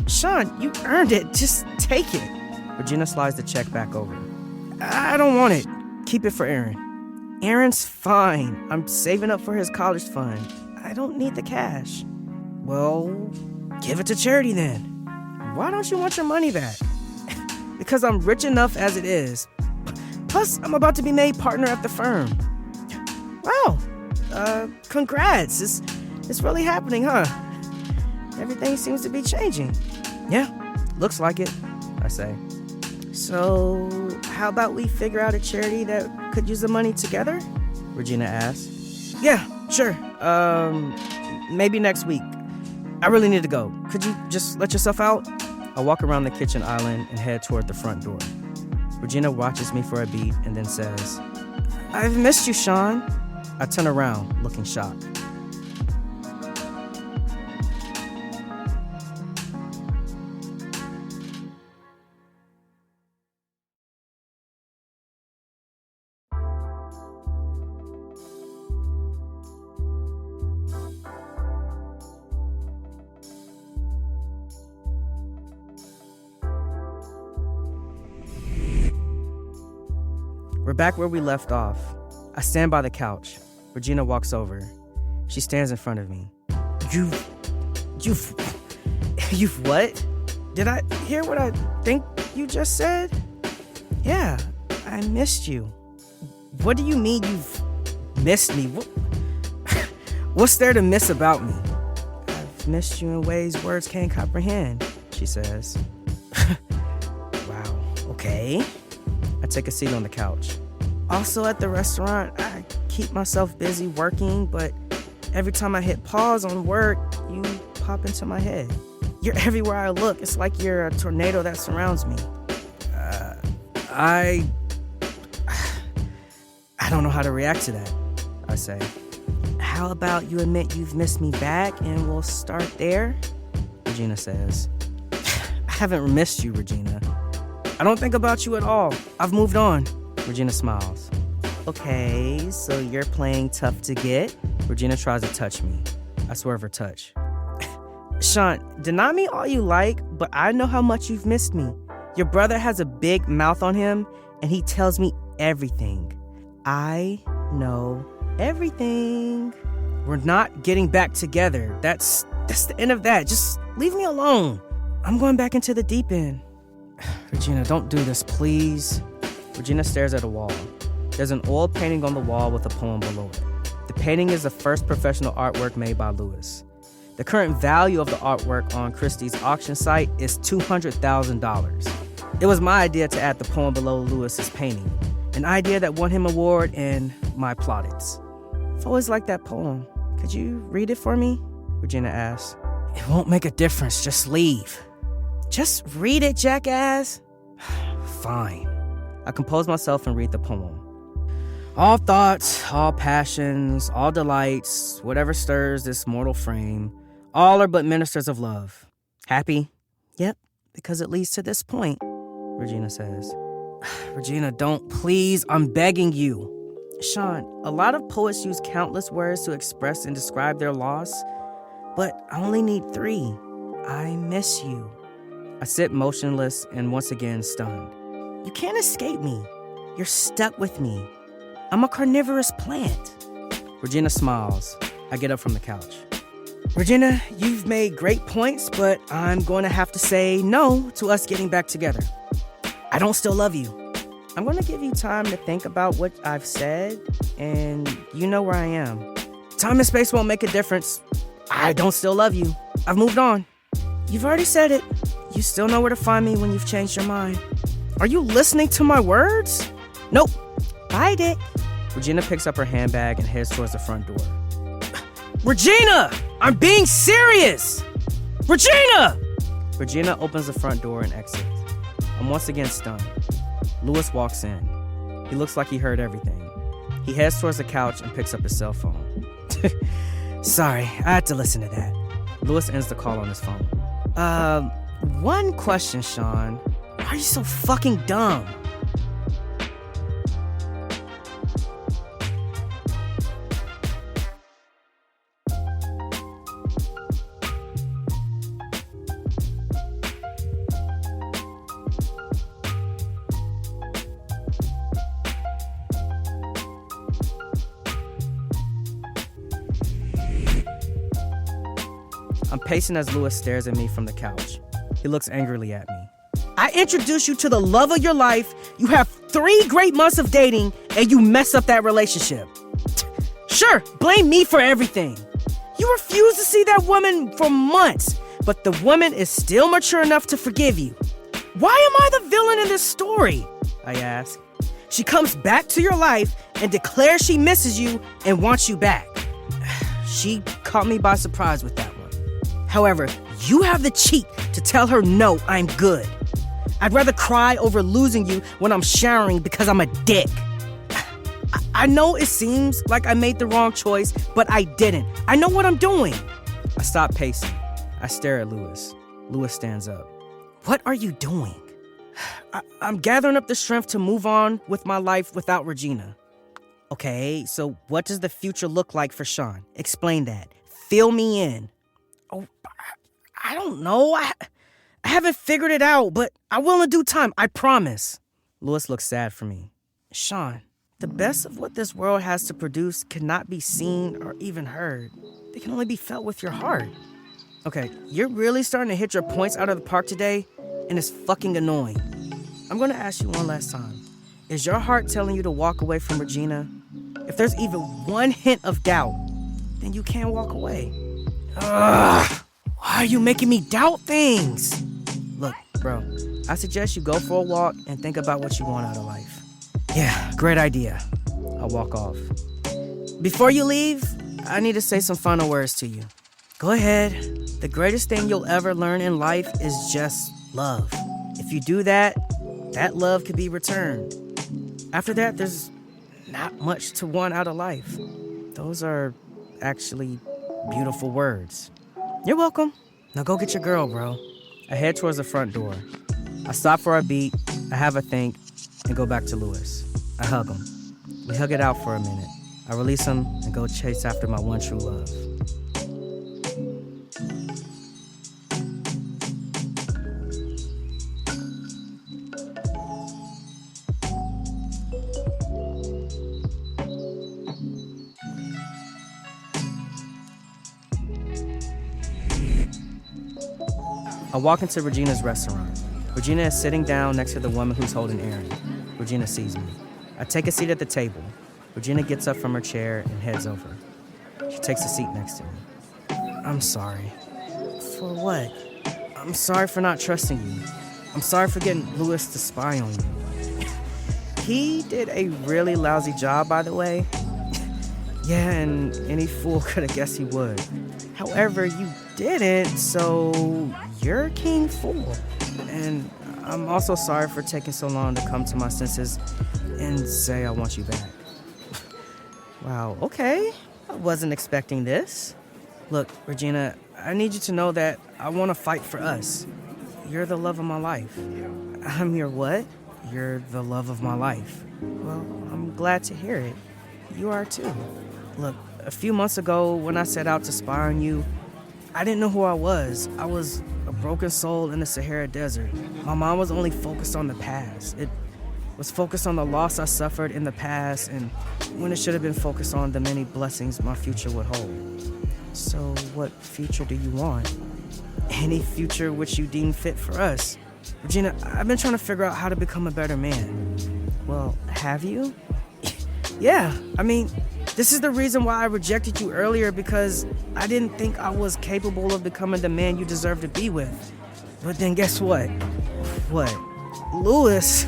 Shawn, you earned it. Just take it. Regina slides the check back over. I don't want it. Keep it for Aaron. Aaron's fine. I'm saving up for his college fund. I don't need the cash. Well, give it to charity then. Why don't you want your money back? Because I'm rich enough as it is. Plus, I'm about to be made partner at the firm. Wow. Congrats. It's really happening, huh? Everything seems to be changing. Yeah, looks like it, I say. So, how about we figure out a charity that could use the money together? Regina asks. Yeah, sure. Maybe next week. I really need to go. Could you just let yourself out? I walk around the kitchen island and head toward the front door. Regina watches me for a beat and then says, I've missed you, Shawn. I turn around, looking shocked. We're back where we left off. I stand by the couch. Regina walks over. She stands in front of me. You've what? Did I hear what I think you just said? Yeah, I missed you. What do you mean you've missed me? What's there to miss about me? I've missed you in ways words can't comprehend, she says. Wow, okay. I take a seat on the couch. Also at the restaurant, I keep myself busy working, but every time I hit pause on work, you pop into my head. You're everywhere I look. It's like you're a tornado that surrounds me. I don't know how to react to that, I say. How about you admit you've missed me back and we'll start there? Regina says. I haven't missed you, Regina. I don't think about you at all. I've moved on. Regina smiles. Okay, so you're playing tough to get? Regina tries to touch me. I swerve her touch. Shawn, deny me all you like, but I know how much you've missed me. Your brother has a big mouth on him, and he tells me everything. I know everything. We're not getting back together. That's the end of that. Just leave me alone. I'm going back into the deep end. Regina, don't do this, please. Regina stares at a wall. There's an oil painting on the wall with a poem below it. The painting is the first professional artwork made by Lewis. The current value of the artwork on Christie's auction site is $200,000. It was my idea to add the poem below Lewis's painting, an idea that won him an award in my plaudits. I've always liked that poem. Could you read it for me? Regina asks. It won't make a difference, just leave. Just read it, jackass. Fine. I compose myself and read the poem. All thoughts, all passions, all delights, whatever stirs this mortal frame, all are but ministers of love. Happy? Yep, because it leads to this point, Regina says. Regina, don't, please, I'm begging you. Shawn, a lot of poets use countless words to express and describe their loss, but I only need 3. I miss you. I sit motionless and once again stunned. You can't escape me. You're stuck with me. I'm a carnivorous plant. Regina smiles. I get up from the couch. Regina, you've made great points, but I'm going to have to say no to us getting back together. I don't still love you. I'm going to give you time to think about what I've said, and you know where I am. Time and space won't make a difference. I don't still love you. I've moved on. You've already said it. You still know where to find me when you've changed your mind. Are you listening to my words? Nope. Bye, Dick. Regina picks up her handbag and heads towards the front door. Regina! I'm being serious! Regina! Regina opens the front door and exits. I'm once again stunned. Louis walks in. He looks like he heard everything. He heads towards the couch and picks up his cell phone. Sorry, I had to listen to that. Louis ends the call on his phone. One question, Shawn. Why are you so fucking dumb? I'm pacing as Louis stares at me from the couch. He looks angrily at me. I introduce you to the love of your life, you have 3 great months of dating, and you mess up that relationship. Sure, blame me for everything. You refuse to see that woman for months, but the woman is still mature enough to forgive you. Why am I the villain in this story? I ask. She comes back to your life and declares she misses you and wants you back. She caught me by surprise with that one. However, you have the cheek to tell her no, I'm good. I'd rather cry over losing you when I'm showering because I'm a dick. I know it seems like I made the wrong choice, but I didn't. I know what I'm doing. I stop pacing. I stare at Louis. Louis stands up. What are you doing? I'm gathering up the strength to move on with my life without Regina. Okay, so what does the future look like for Shawn? Explain that. Fill me in. Oh, I don't know. I haven't figured it out, but I will in due time, I promise. Louis looks sad for me. Shawn, the best of what this world has to produce cannot be seen or even heard. They can only be felt with your heart. Okay, you're really starting to hit your points out of the park today, and it's fucking annoying. I'm gonna ask you one last time. Is your heart telling you to walk away from Regina? If there's even one hint of doubt, then you can't walk away. Ugh! Why are you making me doubt things? Look, bro, I suggest you go for a walk and think about what you want out of life. Yeah, great idea. I'll walk off. Before you leave, I need to say some final words to you. Go ahead. The greatest thing you'll ever learn in life is just love. If you do that, that love can be returned. After that, there's not much to want out of life. Those are actually beautiful words. You're welcome. Now go get your girl, bro. I head towards the front door. I stop for a beat, I have a think, and go back to Louis. I hug him. We hug it out for a minute. I release him and go chase after my one true love. I walk into Regina's restaurant. Regina is sitting down next to the woman who's holding Aaron. Regina sees me. I take a seat at the table. Regina gets up from her chair and heads over. She takes a seat next to me. I'm sorry. For what? I'm sorry for not trusting you. I'm sorry for getting Louis to spy on you. He did a really lousy job, by the way. Yeah, and any fool could have guessed he would. However, you didn't, so you're a king fool. And I'm also sorry for taking so long to come to my senses and say I want you back. Wow, okay. I wasn't expecting this. Look, Regina, I need you to know that I want to fight for us. You're the love of my life. I'm your what? You're the love of my life. Well, I'm glad to hear it. You are too. Look, a few months ago when I set out to spy on you, I didn't know who I was. I was a broken soul in the Sahara Desert. My mind was only focused on the past. It Was focused on the loss I suffered in the past and when it should have been focused on the many blessings my future would hold. So what future do you want? Any future which you deem fit for us. Regina, I've been trying to figure out how to become a better man. Well, have you? Yeah, this is the reason why I rejected you earlier, because I didn't think I was capable of becoming the man you deserve to be with. But then guess what? What? Lewis,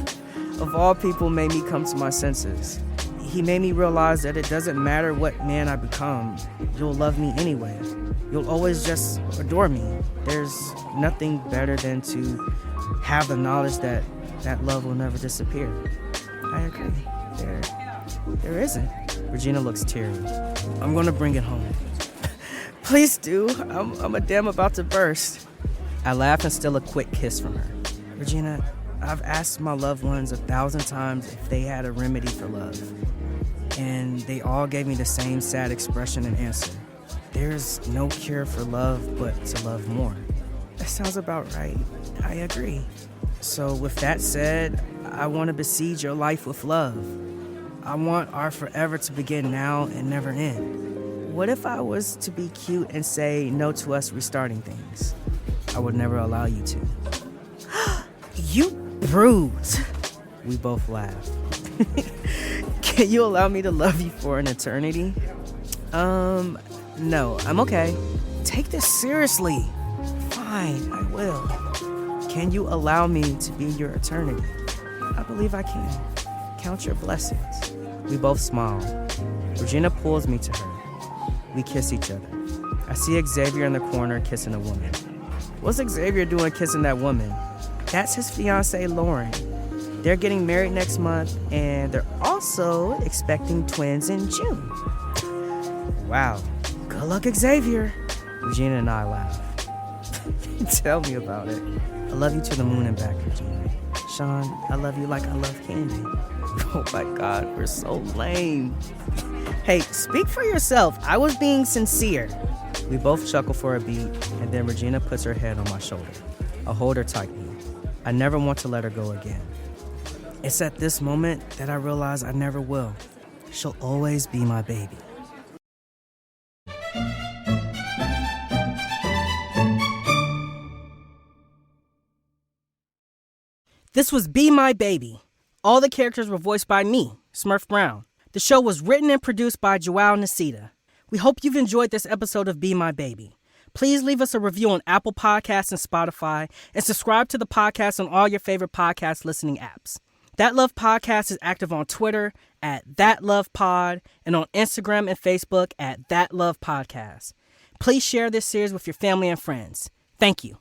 of all people, made me come to my senses. He made me realize that it doesn't matter what man I become, you'll love me anyway. You'll always just adore me. There's nothing better than to have the knowledge that that love will never disappear. I agree. There isn't. Regina looks teary. I'm gonna bring it home. Please do. I'm a damn about to burst. I laugh and steal a quick kiss from her. Regina, I've asked my loved ones 1,000 times if they had a remedy for love, and they all gave me the same sad expression and answer. There's no cure for love but to love more. That sounds about right. I agree. So with that said, I want to besiege your life with love. I want our forever to begin now and never end. What if I was to be cute and say no to us restarting things? I would never allow you to. You brute! We both laugh. Can you allow me to love you for an eternity? No, I'm okay. Take this seriously. Fine, I will. Can you allow me to be your eternity? I believe I can. Count your blessings. We both smile. Regina pulls me to her. We kiss each other. I see Xavier in the corner kissing a woman. What's Xavier doing kissing that woman? That's his fiancée, Lauren. They're getting married next month, and they're also expecting twins in June. Wow. Good luck, Xavier. Regina and I laugh. Tell me about it. I love you to the moon and back, Regina. Shawn, I love you like I love candy. Oh my God, we're so lame. Hey, speak for yourself. I was being sincere. We both chuckle for a beat, and then Regina puts her head on my shoulder. I hold her tightly. I never want to let her go again. It's at this moment that I realize I never will. She'll always be my baby. This was Be My Baby. All the characters were voiced by me, Smurf Brown. The show was written and produced by Joao Nasita. We hope you've enjoyed this episode of Be My Baby. Please leave us a review on Apple Podcasts and Spotify, and subscribe to the podcast on all your favorite podcast listening apps. That Love Podcast is active on Twitter at ThatLovePod and on Instagram and Facebook at ThatLovePodcast. Please share this series with your family and friends. Thank you.